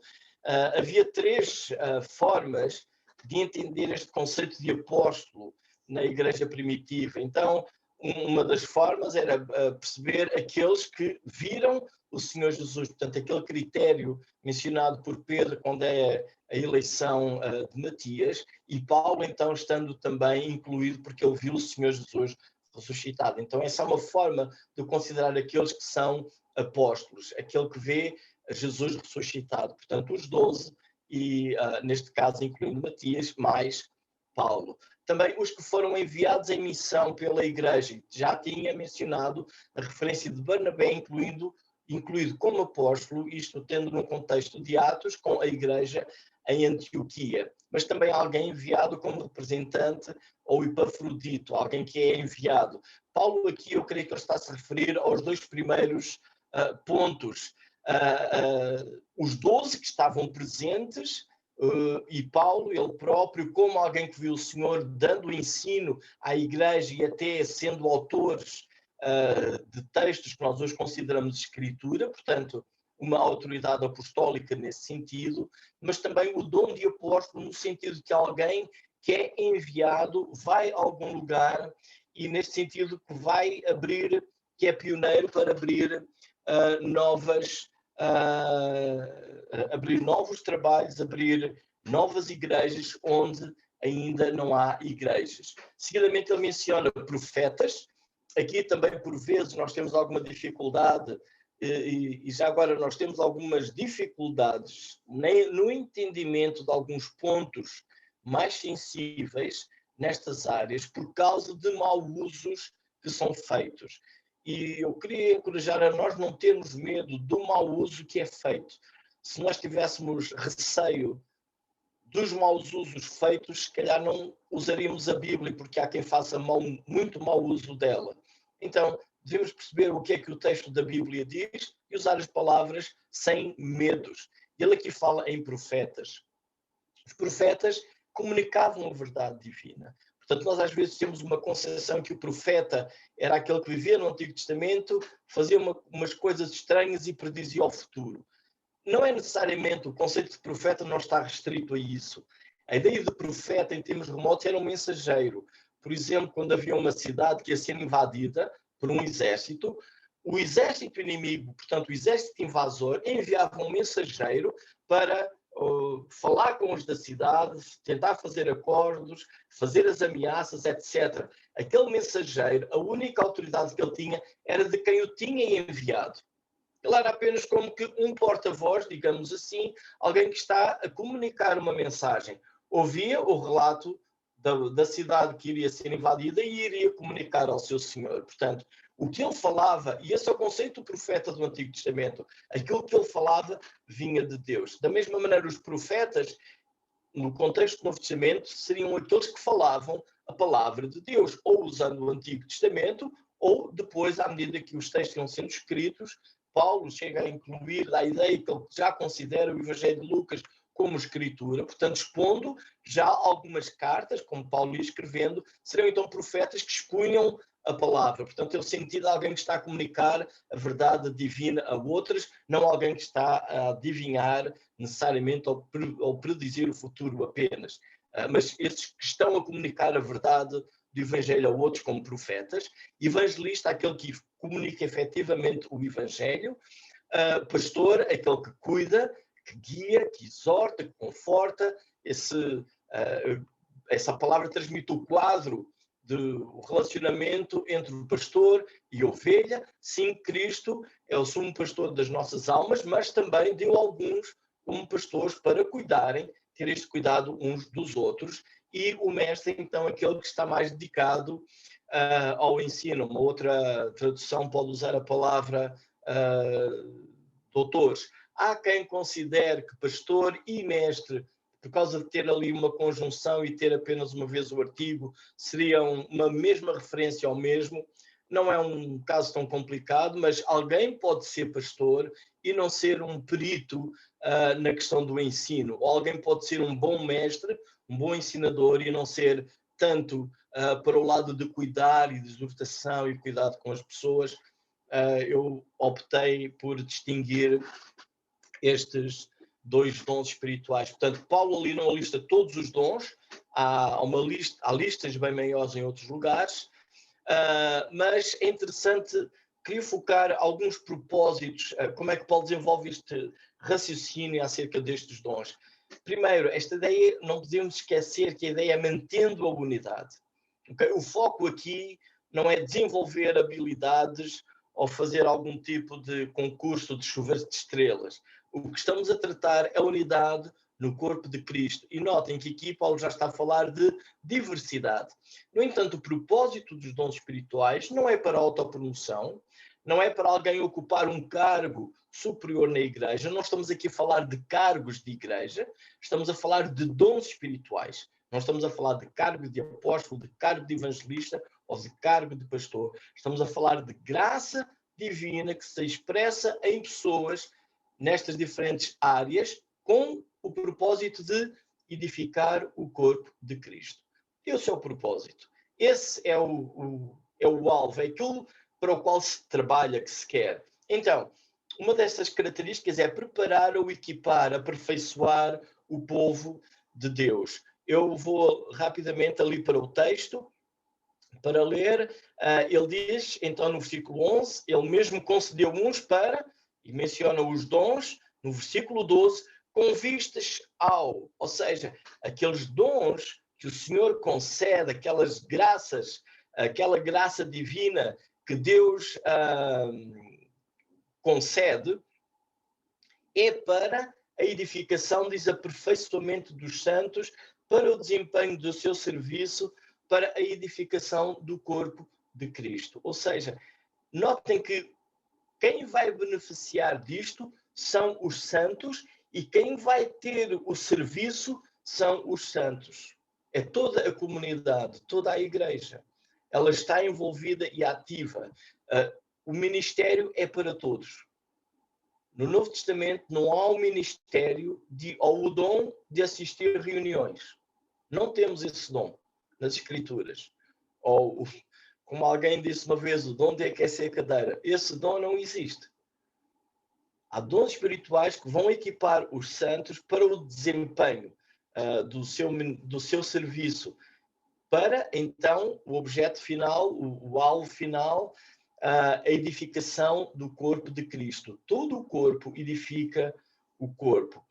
havia 3 formas de entender este conceito de apóstolo na igreja primitiva. Então, uma das formas era perceber aqueles que viram o Senhor Jesus, portanto, aquele critério mencionado por Pedro quando é a eleição de Matias, e Paulo, então, estando também incluído porque ele viu o Senhor Jesus ressuscitado. Então essa é uma forma de considerar aqueles que são apóstolos, aquele que vê Jesus ressuscitado. Portanto, os 12 e, neste caso, incluindo Matias, mais Paulo. Também os que foram enviados em missão pela igreja. Já tinha mencionado a referência de Barnabé, incluindo incluído como apóstolo, isto tendo no contexto de Atos, com a igreja em Antioquia, mas também alguém enviado como representante, ou Epafrodito, alguém que é enviado. Paulo aqui, eu creio que ele está a se referir aos dois primeiros pontos. Os 12 que estavam presentes, e Paulo, ele próprio, como alguém que viu o Senhor dando ensino à igreja e até sendo autores de textos que nós hoje consideramos escritura, portanto, uma autoridade apostólica nesse sentido, mas também o dom de apóstolo no sentido que alguém que é enviado vai a algum lugar e nesse sentido que vai abrir, que é pioneiro para abrir abrir novos trabalhos, abrir novas igrejas onde ainda não há igrejas. Seguidamente ele menciona profetas. Aqui também, por vezes, nós temos alguma dificuldade e já agora nós temos algumas dificuldades no entendimento de alguns pontos mais sensíveis nestas áreas por causa de mau usos que são feitos. E eu queria encorajar a nós não termos medo do mau uso que é feito. Se nós tivéssemos receio dos maus usos feitos, se calhar não usaríamos a Bíblia, porque há quem faça muito mau uso dela. Então, devemos perceber o que é que o texto da Bíblia diz e usar as palavras sem medos. Ele aqui fala em profetas. Os profetas comunicavam a verdade divina. Portanto, nós às vezes temos uma concepção que o profeta era aquele que vivia no Antigo Testamento, fazia umas coisas estranhas e predizia o futuro. Não é necessariamente, o conceito de profeta não está restrito a isso. A ideia de profeta em termos remotos era um mensageiro. Por exemplo, quando havia uma cidade que ia ser invadida por um exército, o exército inimigo, portanto o exército invasor, enviava um mensageiro para falar com os da cidade, tentar fazer acordos, fazer as ameaças, etc. Aquele mensageiro, a única autoridade que ele tinha era de quem o tinha enviado. Ele era apenas como que um porta-voz, digamos assim, alguém que está a comunicar uma mensagem. Ouvia o relato da cidade que iria ser invadida e iria comunicar ao seu senhor. Portanto, o que ele falava, e esse é o conceito do profeta do Antigo Testamento, aquilo que ele falava vinha de Deus. Da mesma maneira, os profetas, no contexto do Novo Testamento, seriam aqueles que falavam a palavra de Deus, ou usando o Antigo Testamento, ou depois, à medida que os textos iam sendo escritos, Paulo chega a incluir a ideia que ele já considera o Evangelho de Lucas como escritura, portanto, expondo já algumas cartas, como Paulo ia escrevendo, seriam então profetas que expunham a palavra. Portanto, é o sentido de alguém que está a comunicar a verdade divina a outras, não alguém que está a adivinhar necessariamente ou predizer o futuro apenas. Mas esses que estão a comunicar a verdade do Evangelho a outros como profetas. Evangelista, aquele que comunica efetivamente o Evangelho. Pastor, aquele que cuida, que guia, que exorta, que conforta. Essa palavra transmite o quadro do relacionamento entre o pastor e a ovelha. Sim, Cristo é o sumo pastor das nossas almas, mas também deu alguns como pastores para cuidarem, ter este cuidado uns dos outros. E o mestre, então, aquele que está mais dedicado ao ensino. Uma outra tradução pode usar a palavra doutores. Há quem considere que pastor e mestre, por causa de ter ali uma conjunção e ter apenas uma vez o artigo, seriam uma mesma referência ao mesmo. Não é um caso tão complicado, mas alguém pode ser pastor e não ser um perito na questão do ensino. Ou alguém pode ser um bom mestre, um bom ensinador e não ser tanto para o lado de cuidar e de exortação e cuidado com as pessoas. Eu optei por distinguir estes dois dons espirituais. Portanto, Paulo ali não lista todos os dons, há listas bem maiores em outros lugares, mas é interessante, queria focar alguns propósitos, como é que Paulo desenvolve este raciocínio acerca destes dons. Primeiro, esta ideia, não podemos esquecer que a ideia é mantendo a unidade. Okay? O foco aqui não é desenvolver habilidades ou fazer algum tipo de concurso de chuveiro de estrelas. O que estamos a tratar é a unidade no corpo de Cristo. E notem que aqui Paulo já está a falar de diversidade. No entanto, o propósito dos dons espirituais não é para a autopromoção, não é para alguém ocupar um cargo superior na igreja. Não estamos aqui a falar de cargos de igreja, estamos a falar de dons espirituais. Não estamos a falar de cargo de apóstolo, de cargo de evangelista ou de cargo de pastor. Estamos a falar de graça divina que se expressa em pessoas nestas diferentes áreas com o propósito de edificar o corpo de Cristo. Esse é o propósito. Esse é o alvo, é aquilo para o qual se trabalha, que se quer. Então, uma dessas características é preparar ou equipar, aperfeiçoar o povo de Deus. Eu vou rapidamente ali para o texto, para ler. Ele diz, então, no versículo 11, ele mesmo concedeu uns para, e menciona os dons, no versículo 12, com vistas ao, ou seja, aqueles dons que o Senhor concede, aquelas graças, aquela graça divina que Deus concede, é para a edificação, diz, aperfeiçoamento dos santos, para o desempenho do seu serviço, para a edificação do corpo de Cristo. Ou seja, notem que quem vai beneficiar disto são os santos e quem vai ter o serviço são os santos. É toda a comunidade, toda a igreja. Ela está envolvida e ativa. O ministério é para todos. No Novo Testamento não há o ministério ou o dom de assistir a reuniões. Não temos esse dom nas Escrituras. Ou, como alguém disse uma vez, o dom de aquecer a cadeira. Esse dom não existe. Há dons espirituais que vão equipar os santos para o desempenho do seu serviço, para, então, o objeto final, o alvo final, a edificação do corpo de Cristo. Todo o corpo edifica o corpo.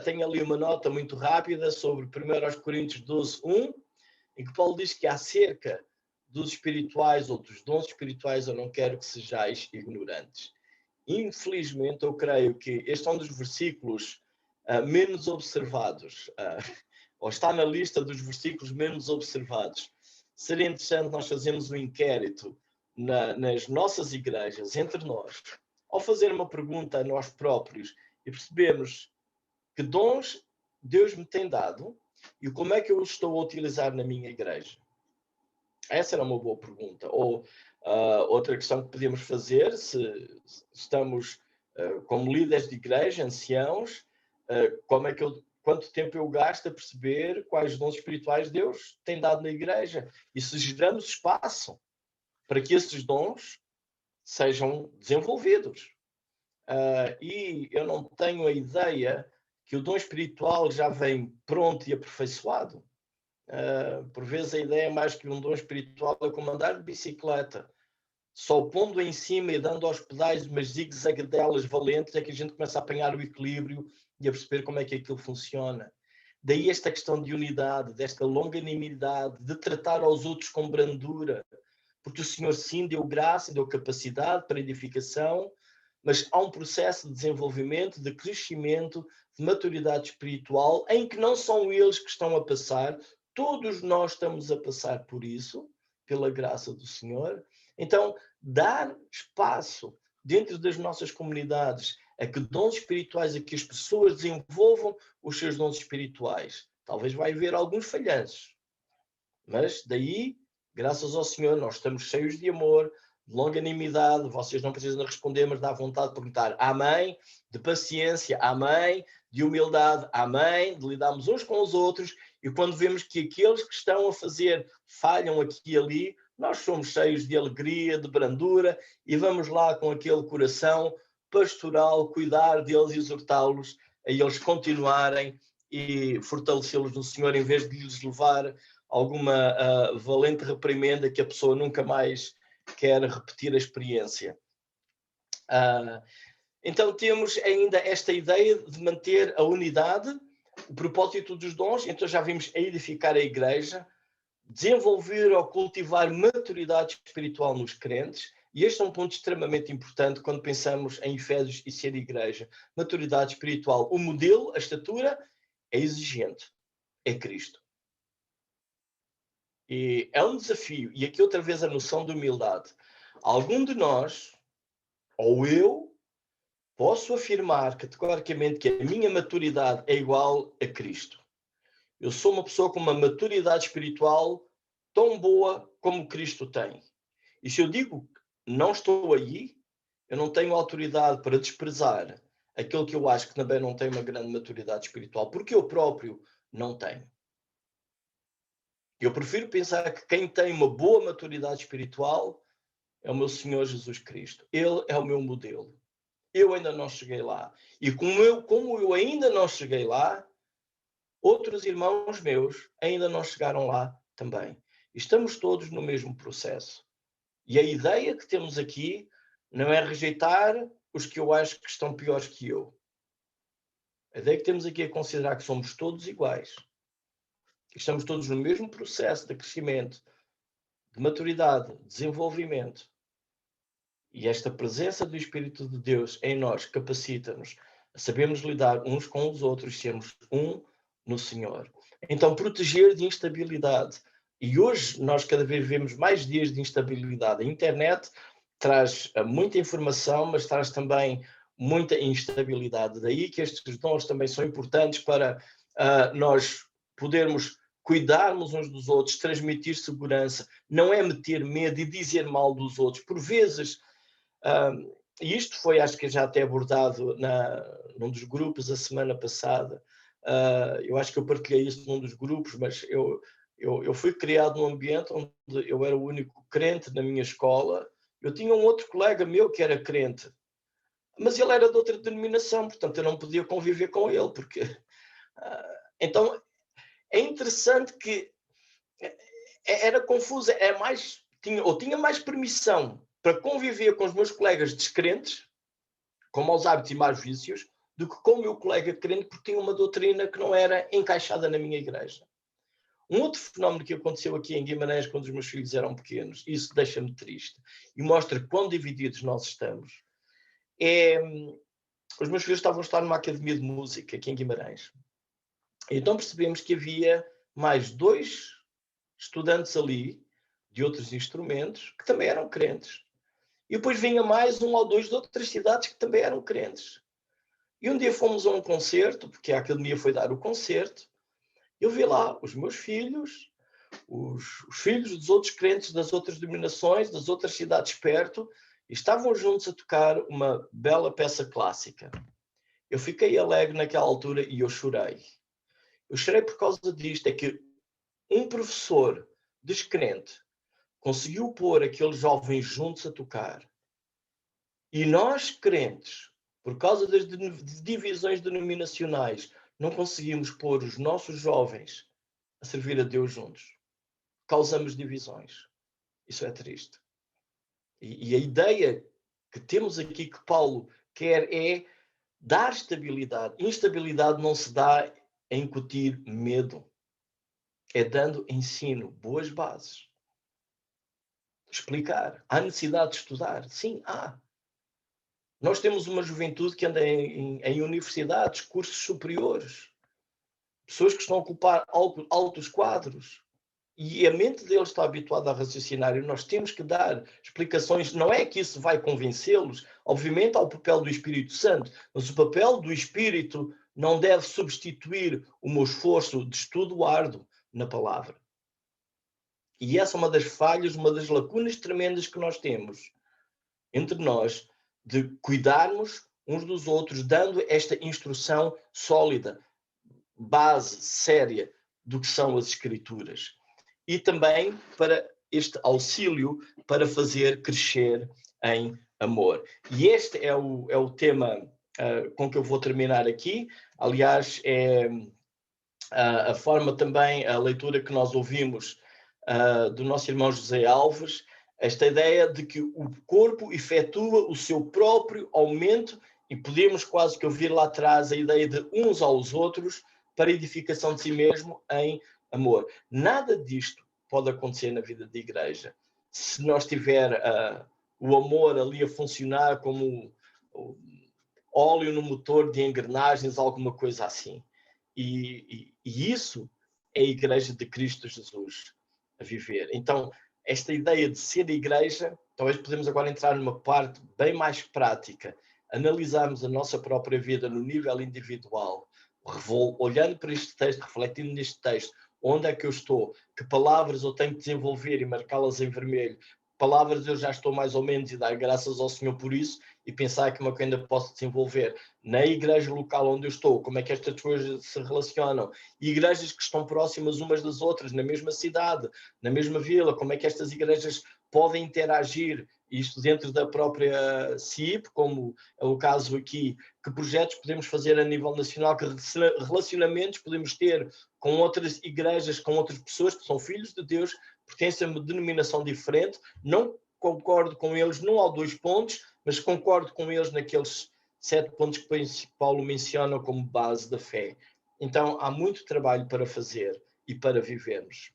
Tenho ali uma nota muito rápida sobre 1 Coríntios 12, 1, em que Paulo diz que acerca dos espirituais ou dos dons espirituais eu não quero que sejais ignorantes. Infelizmente, eu creio que este é um dos versículos menos observados, ou está na lista dos versículos menos observados. Seria interessante nós fazermos um inquérito nas nossas igrejas, entre nós, ao fazer uma pergunta a nós próprios e percebermos que dons Deus me tem dado e como é que eu os estou a utilizar na minha igreja. Essa era uma boa pergunta. Ou outra questão que podíamos fazer, se estamos como líderes de igreja, anciãos, quanto tempo eu gasto a perceber quais dons espirituais Deus tem dado na igreja e se geramos espaço para que esses dons sejam desenvolvidos. E eu não tenho a ideia que o dom espiritual já vem pronto e aperfeiçoado. Por vezes a ideia é mais que um dom espiritual é como andar de bicicleta. Só pondo em cima e dando aos pedais umas zigue-zaguedelas valentes é que a gente começa a apanhar o equilíbrio e a perceber como é que aquilo funciona. Daí esta questão de unidade, desta longanimidade, de tratar aos outros com brandura. Porque o Senhor sim deu graça, deu capacidade para edificação, mas há um processo de desenvolvimento, de crescimento, de maturidade espiritual, em que não são eles que estão a passar, todos nós estamos a passar por isso, pela graça do Senhor. Então, dar espaço dentro das nossas comunidades a que dons espirituais, a que as pessoas desenvolvam os seus dons espirituais. Talvez vai haver alguns falhanços, mas daí, graças ao Senhor, nós estamos cheios de amor, de longanimidade, vocês não precisam responder, mas dá vontade de perguntar amém, de paciência, amém, de humildade, amém, de lidarmos uns com os outros, e quando vemos que aqueles que estão a fazer falham aqui e ali, nós somos cheios de alegria, de brandura, e vamos lá com aquele coração pastoral, cuidar deles e exortá-los a eles continuarem e fortalecê-los no Senhor, em vez de lhes levar alguma valente reprimenda que a pessoa nunca mais quer repetir a experiência. Então temos ainda esta ideia de manter a unidade, o propósito dos dons. Então já vimos a edificar a igreja, desenvolver ou cultivar maturidade espiritual nos crentes, e este é um ponto extremamente importante quando pensamos em Efésios e ser igreja. Maturidade espiritual. O modelo, a estatura, é exigente. É Cristo. E é um desafio, e aqui outra vez a noção de humildade. Algum de nós ou eu posso afirmar categoricamente que a minha maturidade é igual a Cristo. Eu sou uma pessoa com uma maturidade espiritual tão boa como Cristo tem. E se eu digo que não estou aí, eu não tenho autoridade para desprezar aquele que eu acho que também não tem uma grande maturidade espiritual, porque eu próprio não tenho. Eu prefiro pensar que quem tem uma boa maturidade espiritual é o meu Senhor Jesus Cristo. Ele é o meu modelo. Eu ainda não cheguei lá. E como eu ainda não cheguei lá, outros irmãos meus ainda não chegaram lá também. Estamos todos no mesmo processo. E a ideia que temos aqui não é rejeitar os que eu acho que estão piores que eu. A ideia que temos aqui é considerar que somos todos iguais. Que estamos todos no mesmo processo de crescimento, de maturidade, de desenvolvimento. E esta presença do Espírito de Deus em nós capacita-nos a sabermos lidar uns com os outros, sermos um no Senhor. Então, proteger de instabilidade. E hoje nós cada vez vemos mais dias de instabilidade. A internet traz muita informação, mas traz também muita instabilidade. Daí que estes dons também são importantes para nós podermos cuidarmos uns dos outros, transmitir segurança. Não é meter medo e dizer mal dos outros. Por vezes, e isto foi, acho que já até abordado num dos grupos a semana passada. Eu acho que eu partilhei isso num dos grupos, mas eu fui criado num ambiente onde eu era o único crente na minha escola. Eu tinha um outro colega meu que era crente, mas ele era de outra denominação, portanto eu não podia conviver com ele, porque... então, é interessante que era confuso, tinha mais permissão para conviver com os meus colegas descrentes, com maus hábitos e maus vícios, do que com o meu colega crente, porque tinha uma doutrina que não era encaixada na minha igreja. Um outro fenómeno que aconteceu aqui em Guimarães quando os meus filhos eram pequenos, e isso deixa-me triste, e mostra quão divididos nós estamos, os meus filhos estavam a estar numa academia de música aqui em Guimarães. Então percebemos que havia mais 2 estudantes ali, de outros instrumentos, que também eram crentes. E depois vinha mais 1 ou 2 de outras cidades que também eram crentes. E um dia fomos a um concerto, porque a academia foi dar o concerto, eu vi lá os meus filhos, os filhos dos outros crentes das outras denominações, das outras cidades perto, e estavam juntos a tocar uma bela peça clássica. Eu fiquei alegre naquela altura e eu chorei. Eu chorei por causa disto, é que um professor descrente conseguiu pôr aqueles jovens juntos a tocar. E nós, crentes, por causa das divisões denominacionais, não conseguimos pôr os nossos jovens a servir a Deus juntos. Causamos divisões. Isso é triste. E a ideia que temos aqui que Paulo quer é dar estabilidade. Instabilidade não se dá a incutir medo. É dando ensino, boas bases. Explicar. Há necessidade de estudar? Sim, há. Nós temos uma juventude que anda em universidades, cursos superiores. Pessoas que estão a ocupar altos quadros. E a mente deles está habituada a raciocinar e nós temos que dar explicações. Não é que isso vai convencê-los. Obviamente há o papel do Espírito Santo, mas o papel do Espírito não deve substituir o meu esforço de estudo árduo na palavra. E essa é uma das falhas, uma das lacunas tremendas que nós temos entre nós, de cuidarmos uns dos outros, dando esta instrução sólida, base séria do que são as Escrituras. E também para este auxílio para fazer crescer em amor. E este é o tema com que eu vou terminar aqui. Aliás, é a forma também, a leitura que nós ouvimos do nosso irmão José Alves, esta ideia de que o corpo efetua o seu próprio aumento e podemos quase que ouvir lá atrás a ideia de uns aos outros para a edificação de si mesmo em amor. Nada disto pode acontecer na vida de igreja se nós tiver o amor ali a funcionar como óleo no motor de engrenagens, alguma coisa assim. E isso é a igreja de Cristo Jesus a viver. Então, esta ideia de ser igreja, talvez podemos agora entrar numa parte bem mais prática, analisarmos a nossa própria vida no nível individual, olhando para este texto, refletindo neste texto, onde é que eu estou, que palavras eu tenho que desenvolver e marcá-las em vermelho, palavras eu já estou mais ou menos e dar graças ao Senhor por isso, e pensar como é que eu ainda posso desenvolver na igreja local onde eu estou, como é que estas coisas se relacionam, e igrejas que estão próximas umas das outras, na mesma cidade, na mesma vila, como é que estas igrejas podem interagir, isto dentro da própria CIP, como é o caso aqui, que projetos podemos fazer a nível nacional, que relacionamentos podemos ter com outras igrejas, com outras pessoas que são filhos de Deus, pertencem a uma denominação diferente, não concordo com eles num ou dois pontos, mas concordo com eles naqueles 7 pontos que Paulo menciona como base da fé. Então, há muito trabalho para fazer e para vivermos.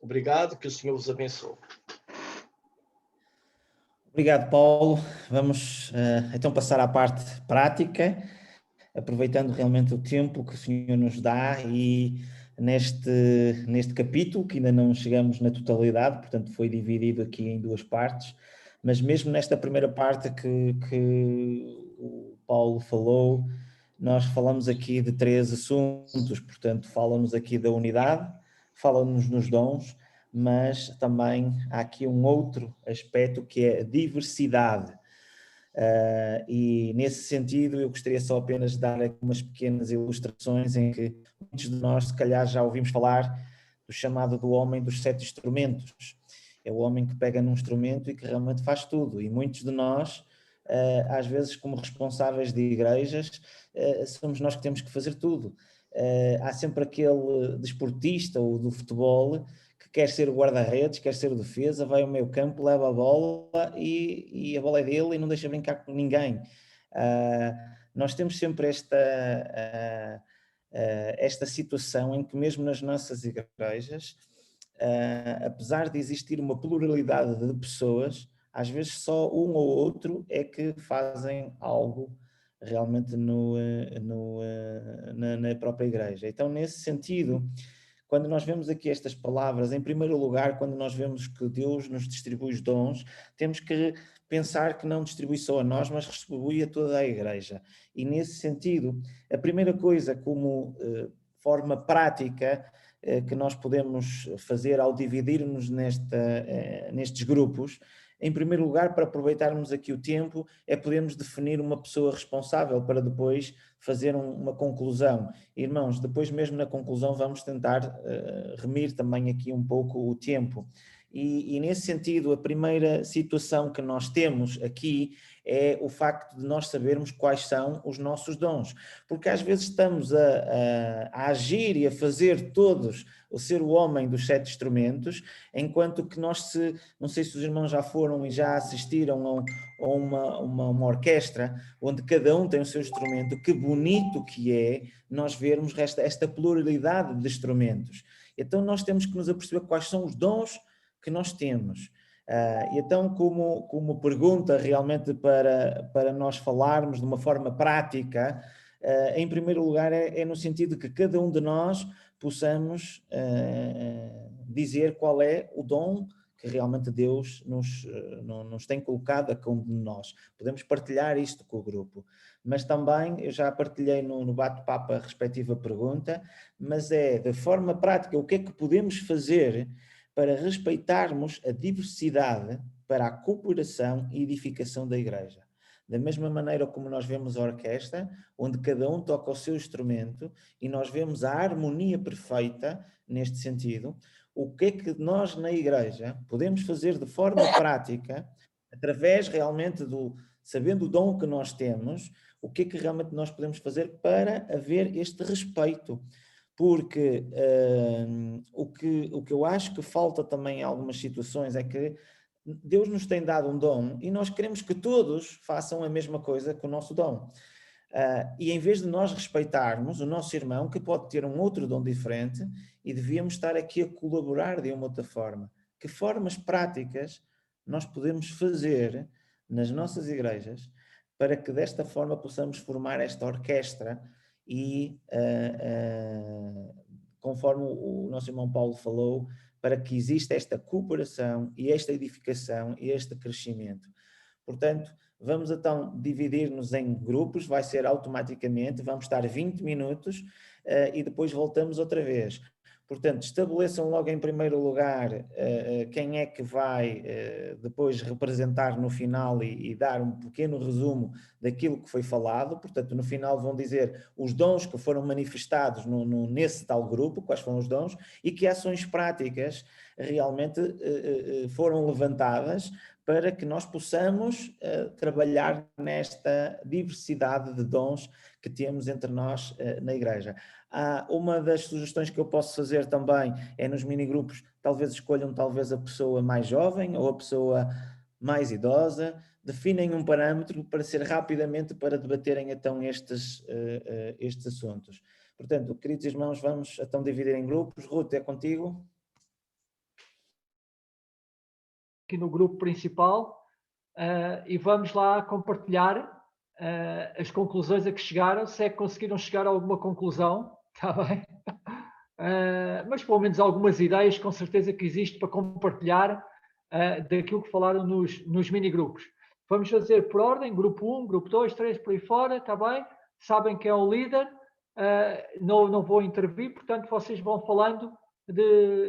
Obrigado, que o Senhor vos abençoe. Obrigado, Paulo. Vamos então passar à parte prática, aproveitando realmente o tempo que o Senhor nos dá e neste capítulo, que ainda não chegamos na totalidade, portanto foi dividido aqui em 2 partes, mas mesmo nesta primeira parte que o Paulo falou, nós falamos aqui de 3 assuntos, portanto fala-nos aqui da unidade, fala-nos nos dons, mas também há aqui um outro aspecto que é a diversidade. E nesse sentido eu gostaria só apenas de dar umas pequenas ilustrações em que muitos de nós se calhar já ouvimos falar do chamado do homem dos 7 instrumentos. É o homem que pega num instrumento e que realmente faz tudo, e muitos de nós, às vezes como responsáveis de igrejas, somos nós que temos que fazer tudo. Há sempre aquele desportista ou do futebol que quer ser o guarda-redes, quer ser o defesa, vai ao meio campo, leva a bola e a bola é dele e não deixa brincar com ninguém. Nós temos sempre esta situação em que mesmo nas nossas igrejas, apesar de existir uma pluralidade de pessoas, às vezes só um ou outro é que fazem algo realmente na própria igreja. Então, nesse sentido, quando nós vemos aqui estas palavras, em primeiro lugar, quando nós vemos que Deus nos distribui os dons, temos que pensar que não distribui só a nós, mas distribui a toda a igreja. E nesse sentido, a primeira coisa como forma prática que nós podemos fazer ao dividir-nos nestes grupos, em primeiro lugar, para aproveitarmos aqui o tempo, é podermos definir uma pessoa responsável para depois fazer uma conclusão. Irmãos, depois mesmo na conclusão vamos tentar remir também aqui um pouco o tempo. E nesse sentido, a primeira situação que nós temos aqui é o facto de nós sabermos quais são os nossos dons. Porque às vezes estamos a agir e a fazer todos o ser o homem dos 7 instrumentos, enquanto que nós, não sei se os irmãos já foram e já assistiram a uma orquestra, onde cada um tem o seu instrumento, que bonito que é nós vermos esta pluralidade de instrumentos. Então nós temos que nos aperceber quais são os dons que nós temos. Então, como pergunta realmente para nós falarmos de uma forma prática, em primeiro lugar é no sentido de que cada um de nós possamos dizer qual é o dom que realmente Deus nos tem colocado a cada um de nós. Podemos partilhar isto com o grupo, mas também eu já partilhei no bate-papo a respectiva pergunta, mas é de forma prática o que é que podemos fazer para respeitarmos a diversidade para a cooperação e edificação da igreja. Da mesma maneira como nós vemos a orquestra, onde cada um toca o seu instrumento e nós vemos a harmonia perfeita neste sentido, o que é que nós na igreja podemos fazer de forma prática, através realmente sabendo o dom que nós temos, o que é que realmente nós podemos fazer para haver este respeito. Porque o que eu acho que falta também em algumas situações é que Deus nos tem dado um dom e nós queremos que todos façam a mesma coisa com o nosso dom. E em vez de nós respeitarmos o nosso irmão, que pode ter um outro dom diferente, e devíamos estar aqui a colaborar de uma outra forma. Que formas práticas nós podemos fazer nas nossas igrejas para que desta forma possamos formar esta orquestra e, conforme o nosso irmão Paulo falou, para que exista esta cooperação e esta edificação e este crescimento. Portanto, vamos então dividir-nos em grupos, vai ser automaticamente, vamos estar 20 minutos e depois voltamos outra vez. Portanto, estabeleçam logo em primeiro lugar quem é que vai depois representar no final e dar um pequeno resumo daquilo que foi falado. Portanto, no final vão dizer os dons que foram manifestados nesse tal grupo, quais foram os dons, e que ações práticas realmente foram levantadas para que nós possamos trabalhar nesta diversidade de dons que temos entre nós na igreja. Uma das sugestões que eu posso fazer também é nos minigrupos, talvez escolham talvez a pessoa mais jovem ou a pessoa mais idosa, definem um parâmetro para ser rapidamente para debaterem então estes assuntos. Portanto, queridos irmãos, vamos então dividir em grupos. Ruth, é contigo? Aqui no grupo principal e vamos lá compartilhar as conclusões a que chegaram, se é que conseguiram chegar a alguma conclusão, está bem? Mas pelo menos algumas ideias com certeza que existe para compartilhar daquilo que falaram nos mini-grupos. Vamos fazer por ordem, grupo 1, grupo 2, 3, por aí fora, está bem? Sabem quem é o líder, não vou intervir, portanto vocês vão falando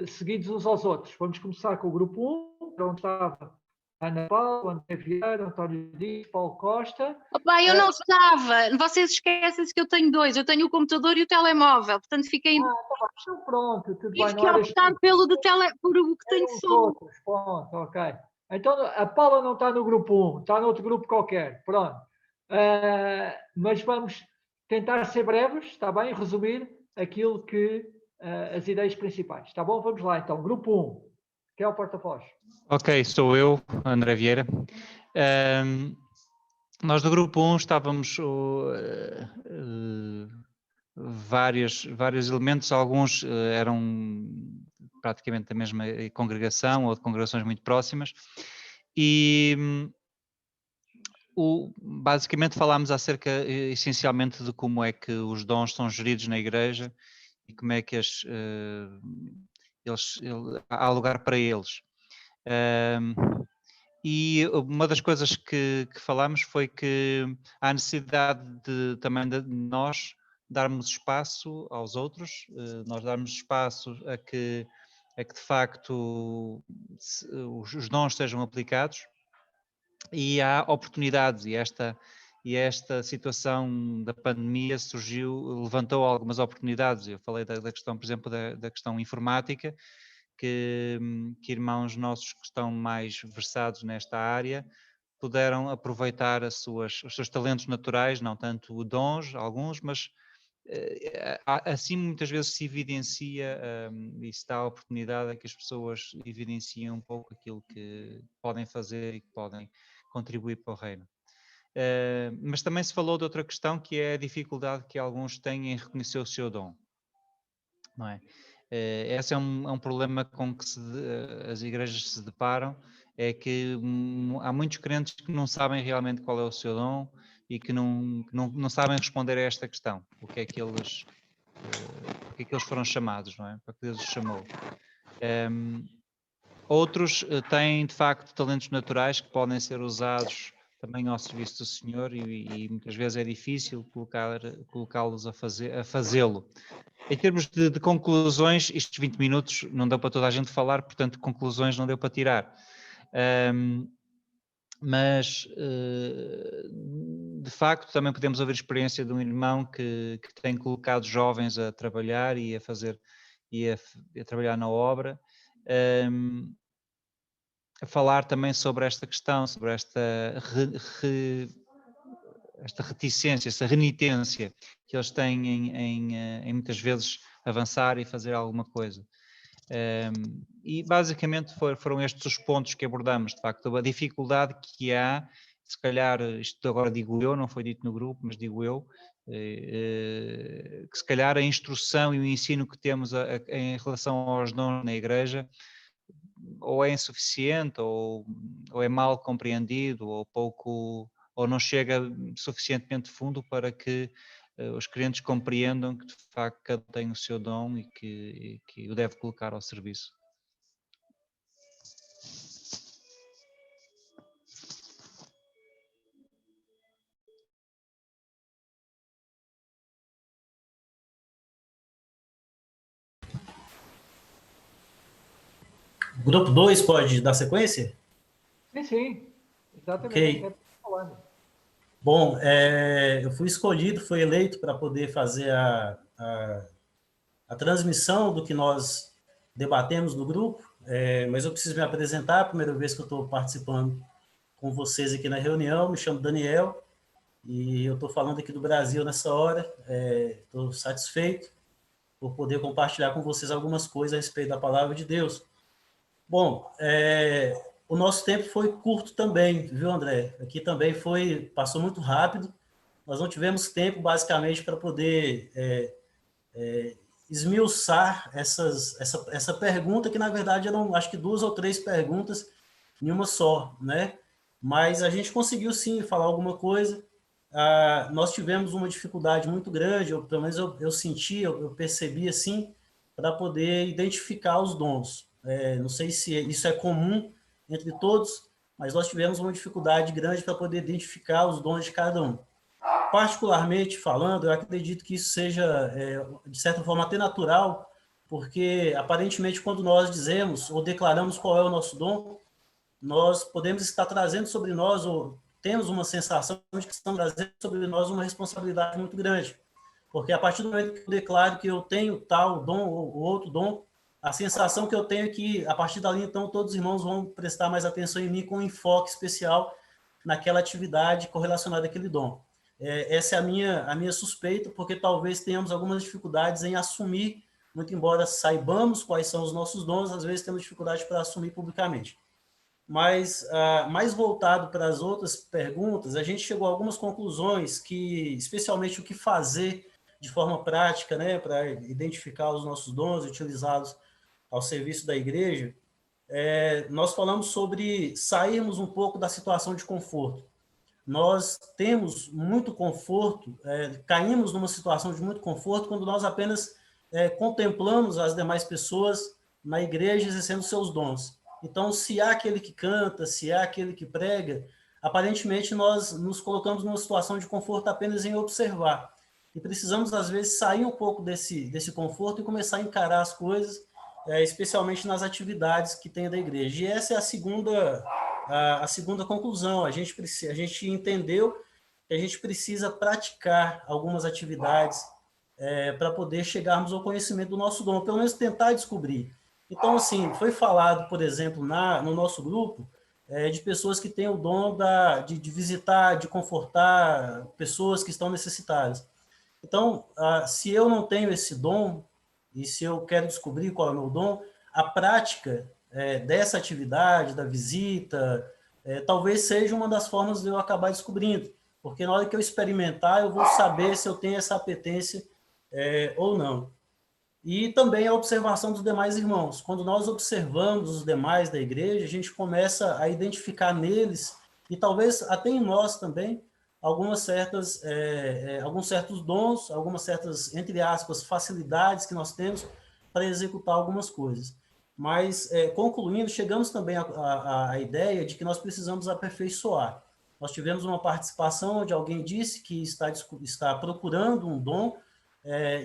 seguidos uns aos outros. Vamos começar com o grupo 1, onde estava Ana Paula, André Vieira, António Dias, Paulo Costa. Opa, eu não estava. Vocês esquecem-se que eu tenho dois. Eu tenho o computador e o telemóvel. Portanto, fiquei... Então pronto, tudo bem. Tive que optar pelo por o que tenho só. Pronto, ok. Então, a Paula não está no grupo 1, está no outro grupo qualquer. Pronto. Mas vamos tentar ser breves, está bem? Resumir aquilo que... as ideias principais. Está bom? Vamos lá, então. Grupo 1. Quem é o porta-voz? Ok, sou eu, André Vieira. Nós do grupo 1 estávamos vários elementos, alguns eram praticamente da mesma congregação ou de congregações muito próximas e basicamente falámos acerca essencialmente de como é que os dons são geridos na igreja e como é que há lugar para eles. E uma das coisas que falámos foi que há necessidade também de nós darmos espaço aos outros, nós darmos espaço a que de facto os dons sejam aplicados, e há oportunidades, e esta situação da pandemia levantou algumas oportunidades. Eu falei da questão, por exemplo, da questão informática, que irmãos nossos que estão mais versados nesta área puderam aproveitar os seus talentos naturais, não tanto dons, alguns, mas assim muitas vezes se evidencia e se dá a oportunidade a que as pessoas evidenciem um pouco aquilo que podem fazer e que podem contribuir para o reino. Mas também se falou de outra questão, que é a dificuldade que alguns têm em reconhecer o seu dom, não é? Esse é um problema com que as igrejas se deparam, é que há muitos crentes que não sabem realmente qual é o seu dom e que não sabem responder a esta questão, porque é que eles foram chamados, não é? Para que Deus os chamou. Outros têm de facto talentos naturais que podem ser usados também ao serviço do Senhor e muitas vezes é difícil colocá-los a fazê-lo. Em termos de conclusões, estes 20 minutos não deu para toda a gente falar, portanto conclusões não deu para tirar. Mas de facto também podemos ouvir a experiência de um irmão que tem colocado jovens a trabalhar e a trabalhar na obra, a falar também sobre esta questão, sobre esta reticência, essa renitência que eles têm em muitas vezes avançar e fazer alguma coisa. E basicamente foram estes os pontos que abordamos, de facto, a dificuldade que há, se calhar, isto agora digo eu, não foi dito no grupo, mas digo eu, que se calhar a instrução e o ensino que temos em relação aos dons na igreja ou é insuficiente, ou é mal compreendido, ou não chega suficientemente fundo para que os crentes compreendam que de facto cada um tem o seu dom e que o deve colocar ao serviço. Grupo 2 pode dar sequência? Sim, Ok. exatamente. É falando. Bom, eu fui escolhido, fui eleito para poder fazer a transmissão do que nós debatemos no grupo, mas eu preciso me apresentar, a primeira vez que eu estou participando com vocês aqui na reunião, me chamo Daniel, e eu estou falando aqui do Brasil nessa hora, estou satisfeito por poder compartilhar com vocês algumas coisas a respeito da palavra de Deus. Bom, o nosso tempo foi curto também, viu, André? Aqui também passou muito rápido, nós não tivemos tempo, basicamente, para poder esmiuçar essa pergunta, que, na verdade, eram, acho que 2 ou 3 perguntas em uma só, né? Mas a gente conseguiu, sim, falar alguma coisa. Nós tivemos uma dificuldade muito grande, pelo menos eu senti, eu percebi, assim, para poder identificar os dons. Não sei se isso é comum entre todos, mas nós tivemos uma dificuldade grande para poder identificar os dons de cada um. Particularmente falando, eu acredito que isso seja, de certa forma, até natural, porque, aparentemente, quando nós dizemos ou declaramos qual é o nosso dom, nós podemos estar trazendo sobre nós, ou temos uma sensação de que estamos trazendo sobre nós uma responsabilidade muito grande. Porque a partir do momento que eu declaro que eu tenho tal dom ou outro dom, a sensação que eu tenho é que, a partir dali, então, todos os irmãos vão prestar mais atenção em mim com um enfoque especial naquela atividade correlacionada àquele dom. Essa é a minha suspeita, porque talvez tenhamos algumas dificuldades em assumir, muito embora saibamos quais são os nossos dons, às vezes temos dificuldade para assumir publicamente. Mas, mais voltado para as outras perguntas, a gente chegou a algumas conclusões que, especialmente o que fazer de forma prática, né, para identificar os nossos dons e utilizá-los ao serviço da igreja, nós falamos sobre sairmos um pouco da situação de conforto. Nós temos muito conforto, caímos numa situação de muito conforto quando nós apenas contemplamos as demais pessoas na igreja exercendo seus dons. Então, se há aquele que canta, se há aquele que prega, aparentemente nós nos colocamos numa situação de conforto apenas em observar. E precisamos, às vezes, sair um pouco desse conforto e começar a encarar as coisas, especialmente nas atividades que tem da igreja. E essa é a segunda conclusão. A gente entendeu que a gente precisa praticar algumas atividades para poder chegarmos ao conhecimento do nosso dom, pelo menos tentar descobrir. Então, assim, foi falado, por exemplo, no nosso grupo, de pessoas que têm o dom de visitar, de confortar pessoas que estão necessitadas. Então, se eu não tenho esse dom, e se eu quero descobrir qual é o meu dom, a prática dessa atividade, da visita, talvez seja uma das formas de eu acabar descobrindo. Porque na hora que eu experimentar, eu vou saber se eu tenho essa apetência ou não. E também a observação dos demais irmãos. Quando nós observamos os demais da igreja, a gente começa a identificar neles, e talvez até em nós também, alguns certos dons, algumas certas, entre aspas, facilidades que nós temos para executar algumas coisas. Mas, concluindo, chegamos também à ideia de que nós precisamos aperfeiçoar. Nós tivemos uma participação onde alguém disse que está procurando um dom,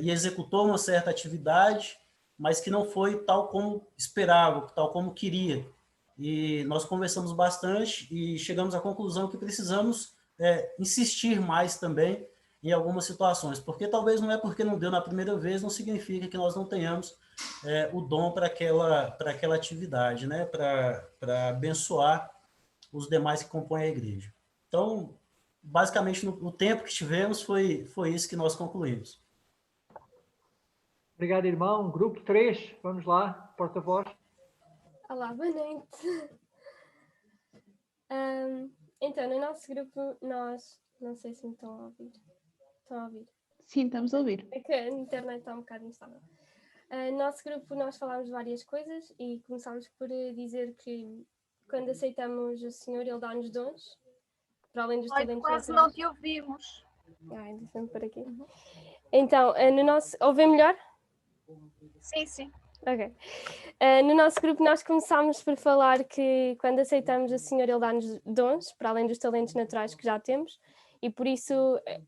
e executou uma certa atividade, mas que não foi tal como esperava, tal como queria. E nós conversamos bastante e chegamos à conclusão que precisamos insistir mais também em algumas situações, porque talvez não é porque não deu na primeira vez, não significa que nós não tenhamos o dom para aquela atividade, né? Para abençoar os demais que compõem a igreja. Então, basicamente, no tempo que tivemos, foi isso que nós concluímos. Obrigado, irmão. Grupo 3, vamos lá, porta-voz. Olá, boa noite. Então, no nosso grupo, nós... Não sei se me estão a ouvir. Estão a ouvir? Sim, estamos a ouvir. É que a internet está um bocado instável. No nosso grupo, nós falámos de várias coisas e começámos por dizer que quando aceitamos o Senhor, Ele dá-nos dons, para além dos talentos naturais. Quase não te ouvimos. Deixa-me por aqui. Então, no nosso... Ouvem melhor? Sim, sim. Ok. No nosso grupo nós começámos por falar que quando aceitamos o Senhor Ele dá-nos dons, para além dos talentos naturais que já temos, e por isso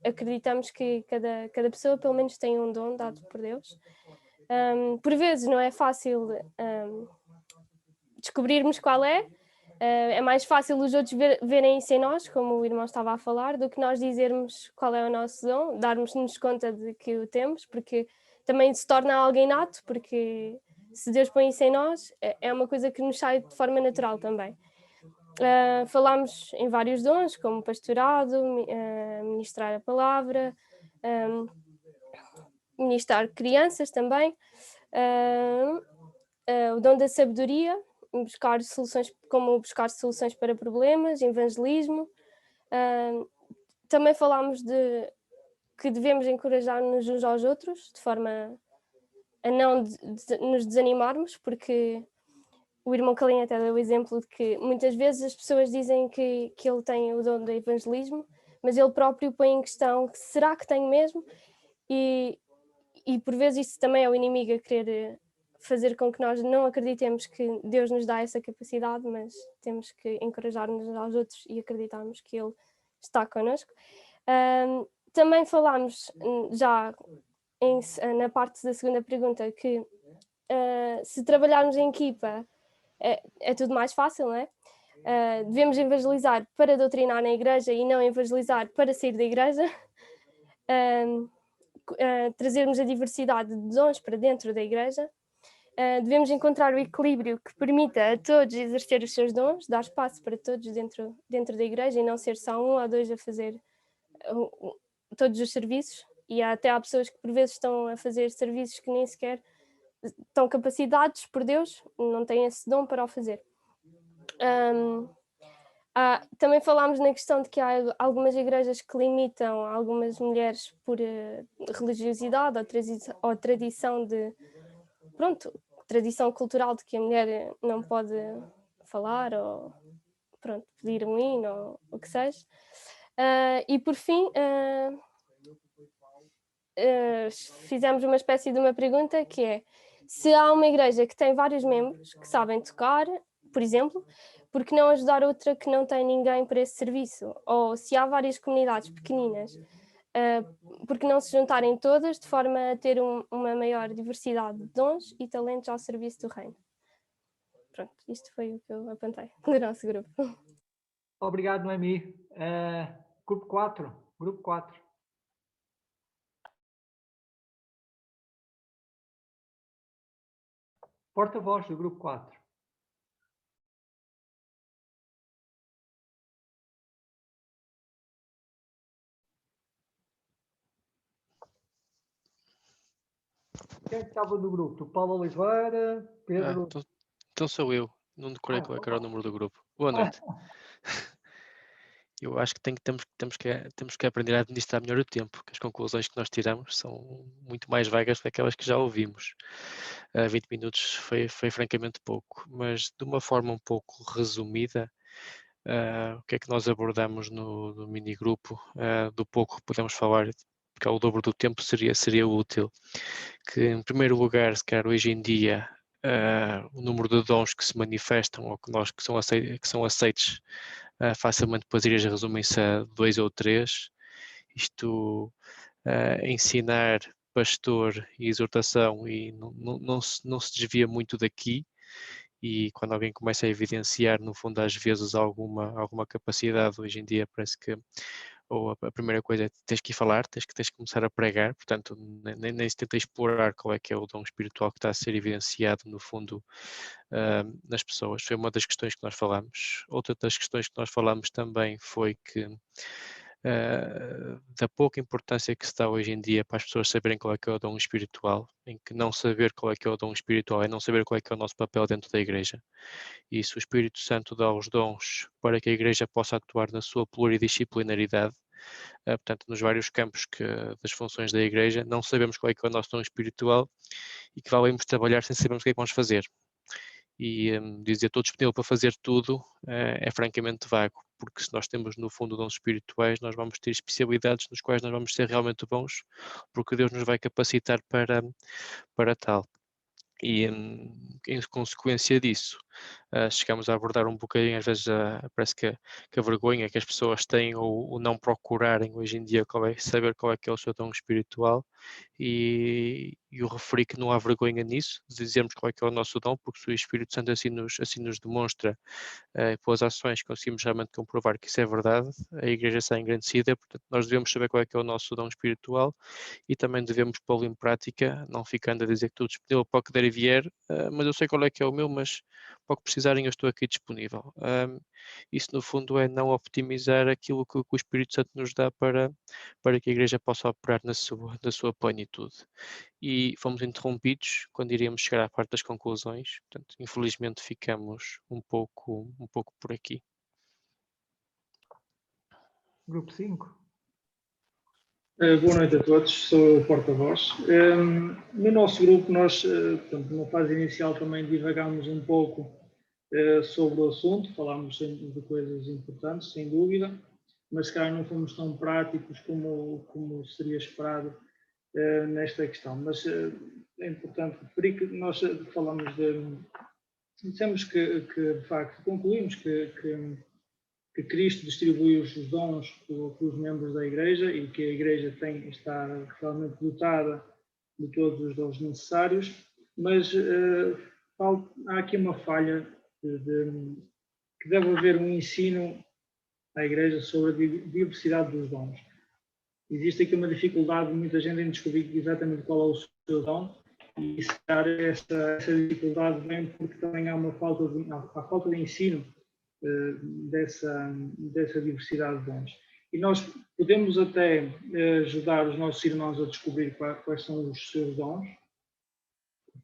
acreditamos que cada pessoa pelo menos tem um dom dado por Deus. Por vezes não é fácil descobrirmos qual é. É mais fácil os outros verem isso em nós, como o irmão estava a falar, do que nós dizermos qual é o nosso dom, darmos-nos conta de que o temos, porque também se torna algo inato, porque se Deus põe isso em nós, é uma coisa que nos sai de forma natural também. Falámos em vários dons, como pastorado, ministrar a palavra, ministrar crianças também, o dom da sabedoria, buscar soluções para problemas, evangelismo. Também falámos de que devemos encorajar-nos uns aos outros, de forma a não nos desanimarmos, porque o irmão Calinha até deu o exemplo de que muitas vezes as pessoas dizem que ele tem o dom do evangelismo, mas ele próprio põe em questão que será que tem mesmo, e por vezes isso também é o inimigo a querer fazer com que nós não acreditemos que Deus nos dá essa capacidade, mas temos que encorajar-nos aos outros e acreditarmos que Ele está connosco. Também falámos já na parte da segunda pergunta que se trabalharmos em equipa é tudo mais fácil, não é? Devemos evangelizar para doutrinar na igreja e não evangelizar para sair da igreja. Trazermos a diversidade de dons para dentro da igreja. Devemos encontrar o equilíbrio que permita a todos exercer os seus dons, dar espaço para todos dentro da igreja e não ser só um ou dois a fazer todos os serviços, e até há pessoas que por vezes estão a fazer serviços que nem sequer estão capacitados por Deus, não têm esse dom para o fazer. Também falámos na questão de que há algumas igrejas que limitam algumas mulheres por religiosidade ou tradição tradição cultural de que a mulher não pode falar ou pedir um hino ou o que seja. E por fim, fizemos uma espécie de uma pergunta que é: se há uma igreja que tem vários membros que sabem tocar, por exemplo, por que não ajudar outra que não tem ninguém para esse serviço? Ou se há várias comunidades pequeninas, por que não se juntarem todas de forma a ter uma maior diversidade de dons e talentos ao serviço do reino? Pronto, isto foi o que eu apontei do nosso grupo. Obrigado, Noemi. Grupo 4. Porta-voz do grupo 4. Quem estava no grupo? O Paulo Oliveira, Pedro... Então sou eu. Não decorei qual era o número do grupo. Boa noite. Eu acho que temos que aprender a administrar melhor o tempo, que as conclusões que nós tiramos são muito mais vagas do que aquelas que já ouvimos. 20 minutos foi francamente pouco, mas de uma forma um pouco resumida, o que é que nós abordamos no mini-grupo, do pouco que podemos falar, porque ao dobro do tempo seria útil. Que, em primeiro lugar, se calhar hoje em dia, o número de dons que se manifestam ou que são aceitos facilmente pelas igrejas resumem-se a 2 ou 3. Isto, ensinar, pastor e exortação, e não se desvia muito daqui. E quando alguém começa a evidenciar, no fundo, às vezes alguma capacidade, hoje em dia parece que ou a primeira coisa é tens que ir falar, tens que começar a pregar, portanto nem se tenta explorar qual é que é o dom espiritual que está a ser evidenciado no fundo nas pessoas. Foi uma das questões que nós falamos. Outra das questões que nós falamos também foi que da pouca importância que se dá hoje em dia para as pessoas saberem qual é que é o dom espiritual, em que não saber qual é que é o dom espiritual é não saber qual é que é o nosso papel dentro da igreja. E se o Espírito Santo dá os dons para que a igreja possa atuar na sua pluridisciplinaridade, portanto, nos vários campos das funções da igreja, não sabemos qual é que é o nosso dom espiritual e que valemos trabalhar sem sabermos o que é que vamos fazer. E dizer estou disponível para fazer tudo é francamente vago, porque se nós temos no fundo dons espirituais, nós vamos ter especialidades nos quais nós vamos ser realmente bons, porque Deus nos vai capacitar para tal. E em consequência disso, chegamos a abordar um bocadinho, às vezes parece que a vergonha que as pessoas têm ou não procurarem hoje em dia saber qual é que é o seu dom espiritual, e eu referi que não há vergonha nisso, de dizermos qual é que é o nosso dom, porque se o Espírito Santo assim nos demonstra, pelas ações conseguimos realmente comprovar que isso é verdade, a Igreja está engrandecida, portanto nós devemos saber qual é que é o nosso dom espiritual e também devemos pô-lo em prática, não ficando a dizer que estou disponível para o que der e vier, mas eu sei qual é que é o meu, mas para o que precisarem eu estou aqui disponível. Isso no fundo é não optimizar aquilo que o Espírito Santo nos dá para que a Igreja possa operar na sua plenitude. E fomos interrompidos quando iríamos chegar à parte das conclusões, portanto, infelizmente ficamos um pouco por aqui. Grupo 5. Boa noite a todos, sou o porta-voz. No nosso grupo, nós, portanto, numa fase inicial também divagámos um pouco sobre o assunto, falámos de coisas importantes, sem dúvida, mas se calhar não fomos tão práticos como seria esperado nesta questão. Mas é importante referir que nós falamos dissemos que de facto concluímos que Cristo distribui os dons pelos membros da Igreja e que a Igreja está realmente dotada de todos os dons necessários, mas há aqui uma falha que deve haver um ensino à Igreja sobre a diversidade dos dons. Existe aqui uma dificuldade de muita gente em descobrir exatamente qual é o seu dom e se calhar essa dificuldade vem porque também há uma falta de ensino dessa diversidade de dons. E nós podemos até ajudar os nossos irmãos a descobrir quais são os seus dons.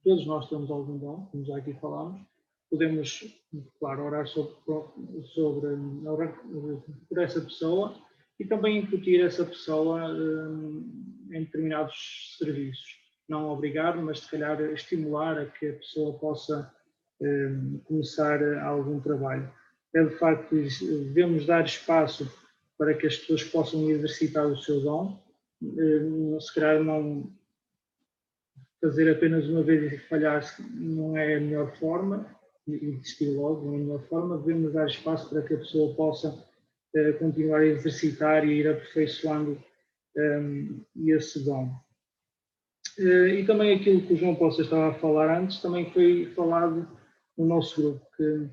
Todos nós temos algum dom, como já aqui falámos. Podemos, claro, orar por essa pessoa e também incutir essa pessoa em determinados serviços. Não obrigar, mas se calhar estimular a que a pessoa possa começar algum trabalho. É de facto, devemos dar espaço para que as pessoas possam exercitar o seu dom, se calhar não fazer apenas uma vez e falhar não é a melhor forma, e desistir logo não é a melhor forma, devemos dar espaço para que a pessoa possa continuar a exercitar e ir aperfeiçoando esse dom. E também aquilo que o João Poça estava a falar antes, também foi falado no nosso grupo, que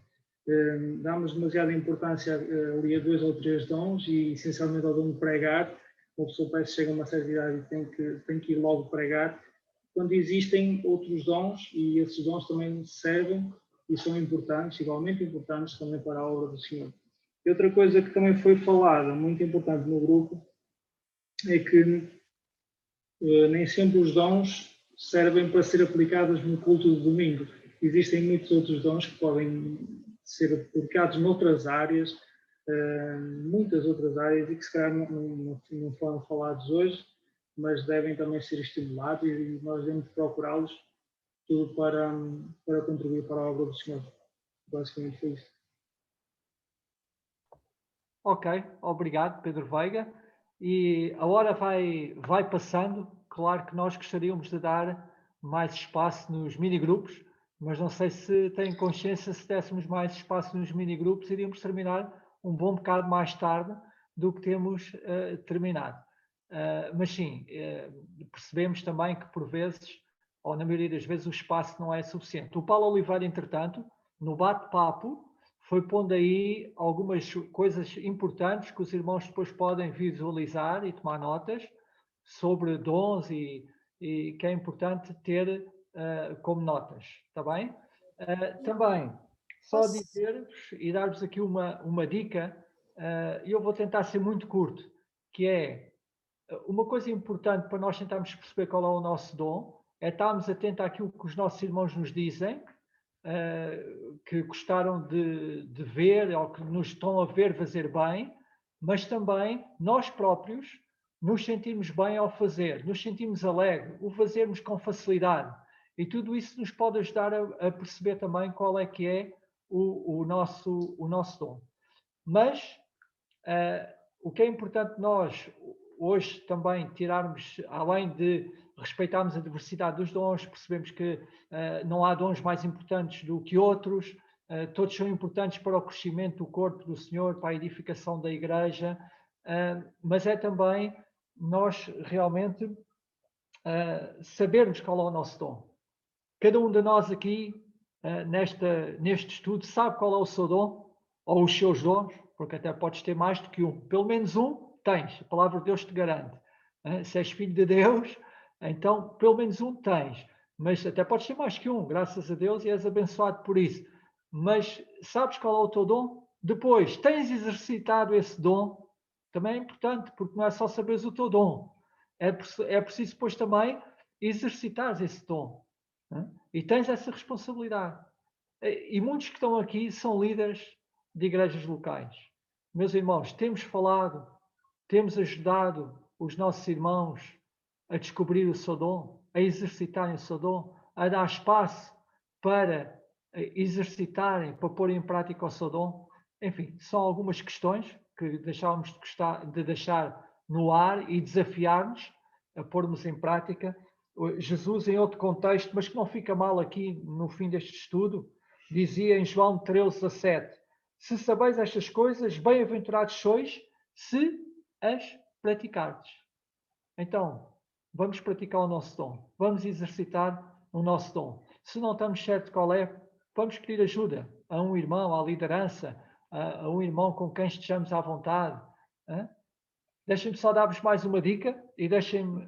damos demasiada importância ali a 2 ou 3 dons e essencialmente ao dom de pregar. Uma pessoa parece que chega a uma certa idade e tem que ir logo pregar, quando existem outros dons e esses dons também servem e são importantes, igualmente importantes também para a obra do Senhor. E outra coisa que também foi falada, muito importante no grupo, é que nem sempre os dons servem para ser aplicados no culto de domingo. Existem muitos outros dons que podem ser aplicados noutras áreas, muitas outras áreas, e que se calhar não foram falados hoje, mas devem também ser estimulados e nós devemos procurá-los tudo para contribuir para a obra do Senhor. Basicamente foi isso. Ok, obrigado, Pedro Veiga. E a hora vai passando. Claro que nós gostaríamos de dar mais espaço nos minigrupos, mas não sei se têm consciência, se dessemos mais espaço nos minigrupos, iríamos terminar um bom bocado mais tarde do que temos terminado. Mas sim, percebemos também que por vezes, ou na maioria das vezes, o espaço não é suficiente. O Paulo Oliveira, entretanto, no bate-papo, foi pondo aí algumas coisas importantes que os irmãos depois podem visualizar e tomar notas sobre dons e que é importante ter como notas, está bem? Também, só dizer-vos e dar-vos aqui uma dica, e eu vou tentar ser muito curto, que é uma coisa importante para nós tentarmos perceber qual é o nosso dom, é estarmos atentos àquilo que os nossos irmãos nos dizem, que gostaram de ver ou que nos estão a ver fazer bem, mas também nós próprios nos sentirmos bem ao fazer, nos sentirmos alegres, o fazermos com facilidade. E tudo isso nos pode ajudar a perceber também qual é que é o nosso dom. Mas o que é importante nós hoje também tirarmos, além de respeitarmos a diversidade dos dons, percebemos que não há dons mais importantes do que outros, todos são importantes para o crescimento do corpo do Senhor, para a edificação da Igreja, mas é também nós realmente sabermos qual é o nosso dom. Cada um de nós aqui, neste estudo, sabe qual é o seu dom, ou os seus dons, porque até podes ter mais do que um. Pelo menos um tens, a palavra de Deus te garante. Se és filho de Deus, então pelo menos um tens. Mas até podes ter mais que um, graças a Deus, e és abençoado por isso. Mas sabes qual é o teu dom? Depois, tens exercitado esse dom, também é importante, porque não é só saberes o teu dom. É preciso depois também exercitares esse dom. E tens essa responsabilidade. E muitos que estão aqui são líderes de igrejas locais. Meus irmãos, temos falado, temos ajudado os nossos irmãos a descobrir o seu dom, a exercitarem o seu dom, a dar espaço para exercitarem, para pôr em prática o seu dom. Enfim, são algumas questões que deixávamos de deixar no ar e desafiar-nos a pormos em prática. Jesus, em outro contexto, mas que não fica mal aqui no fim deste estudo, dizia em João 13:17: se sabeis estas coisas, bem-aventurados sois se as praticardes. Então, vamos praticar o nosso dom, vamos exercitar o nosso dom. Se não estamos certos qual é, vamos pedir ajuda a um irmão, à liderança, a um irmão com quem estejamos à vontade. Deixem-me só dar-vos mais uma dica e deixem-me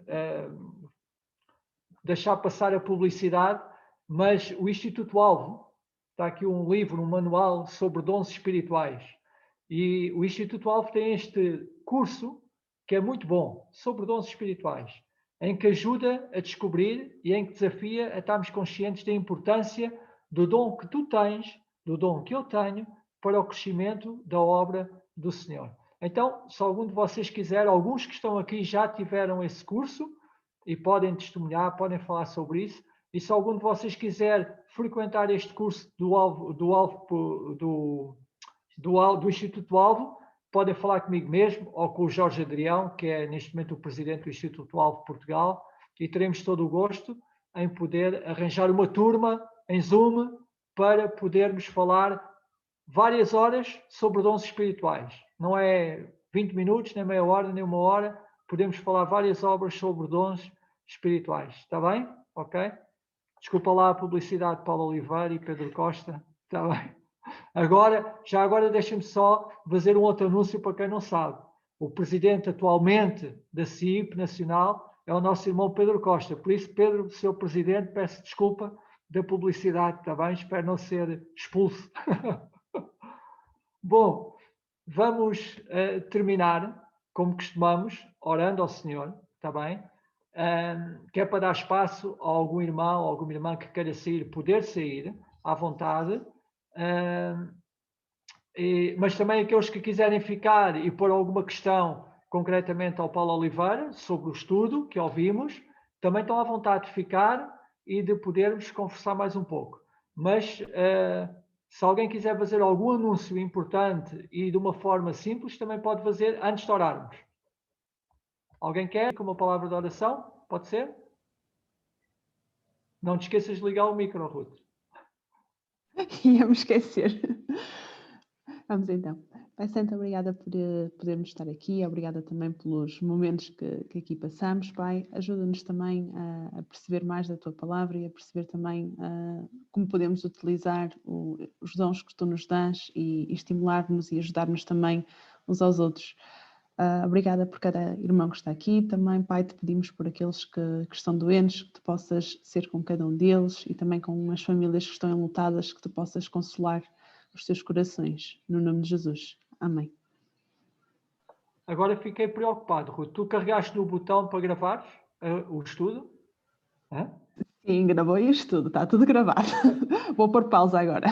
deixar passar a publicidade, mas o Instituto Alvo, está aqui um livro, um manual sobre dons espirituais, e o Instituto Alvo tem este curso que é muito bom, sobre dons espirituais, em que ajuda a descobrir e em que desafia a estarmos conscientes da importância do dom que tu tens, do dom que eu tenho, para o crescimento da obra do Senhor. Então, se algum de vocês quiser, alguns que estão aqui já tiveram esse curso e podem testemunhar, podem falar sobre isso, e se algum de vocês quiser frequentar este curso do Instituto Alvo, podem falar comigo mesmo ou com o Jorge Adrião, que é neste momento o presidente do Instituto Alvo Portugal, e teremos todo o gosto em poder arranjar uma turma em Zoom para podermos falar várias horas sobre dons espirituais. Não é 20 minutos, nem meia hora, nem uma hora. Podemos falar várias horas sobre dons espirituais. Está bem? Ok? Desculpa lá a publicidade de Paulo Oliveira e Pedro Costa. Está bem? Já agora deixem-me só fazer um outro anúncio para quem não sabe. O presidente atualmente da CIP Nacional é o nosso irmão Pedro Costa. Por isso, Pedro, seu presidente, peço desculpa da publicidade, está bem? Espero não ser expulso. Bom, vamos terminar, como costumamos, orando ao Senhor, está bem? Que é para dar espaço a algum irmão ou alguma irmã que queira sair, poder sair à vontade. Mas também aqueles que quiserem ficar e pôr alguma questão concretamente ao Paulo Oliveira sobre o estudo que ouvimos, também estão à vontade de ficar e de podermos conversar mais um pouco. Mas se alguém quiser fazer algum anúncio importante e de uma forma simples, também pode fazer antes de orarmos. Alguém quer com uma palavra de oração? Pode ser? Não te esqueças de ligar o micro, Ruth. Ia-me esquecer. Vamos então. Pai Santo, obrigada por podermos estar aqui, obrigada também pelos momentos que aqui passamos, Pai. Ajuda-nos também a perceber mais da Tua Palavra e a perceber também como podemos utilizar os dons que Tu nos dás e estimular-nos e ajudar-nos também uns aos outros. Obrigada por cada irmão que está aqui. Também, Pai, te pedimos por aqueles que estão doentes, que Tu possas ser com cada um deles e também com as famílias que estão enlutadas, que Tu possas consolar os seus corações. No nome de Jesus. Amém. Agora fiquei preocupado, Ruth. Tu carregaste no botão para gravares o estudo? Sim, gravou o estudo. Está tudo gravado. Vou pôr pausa agora.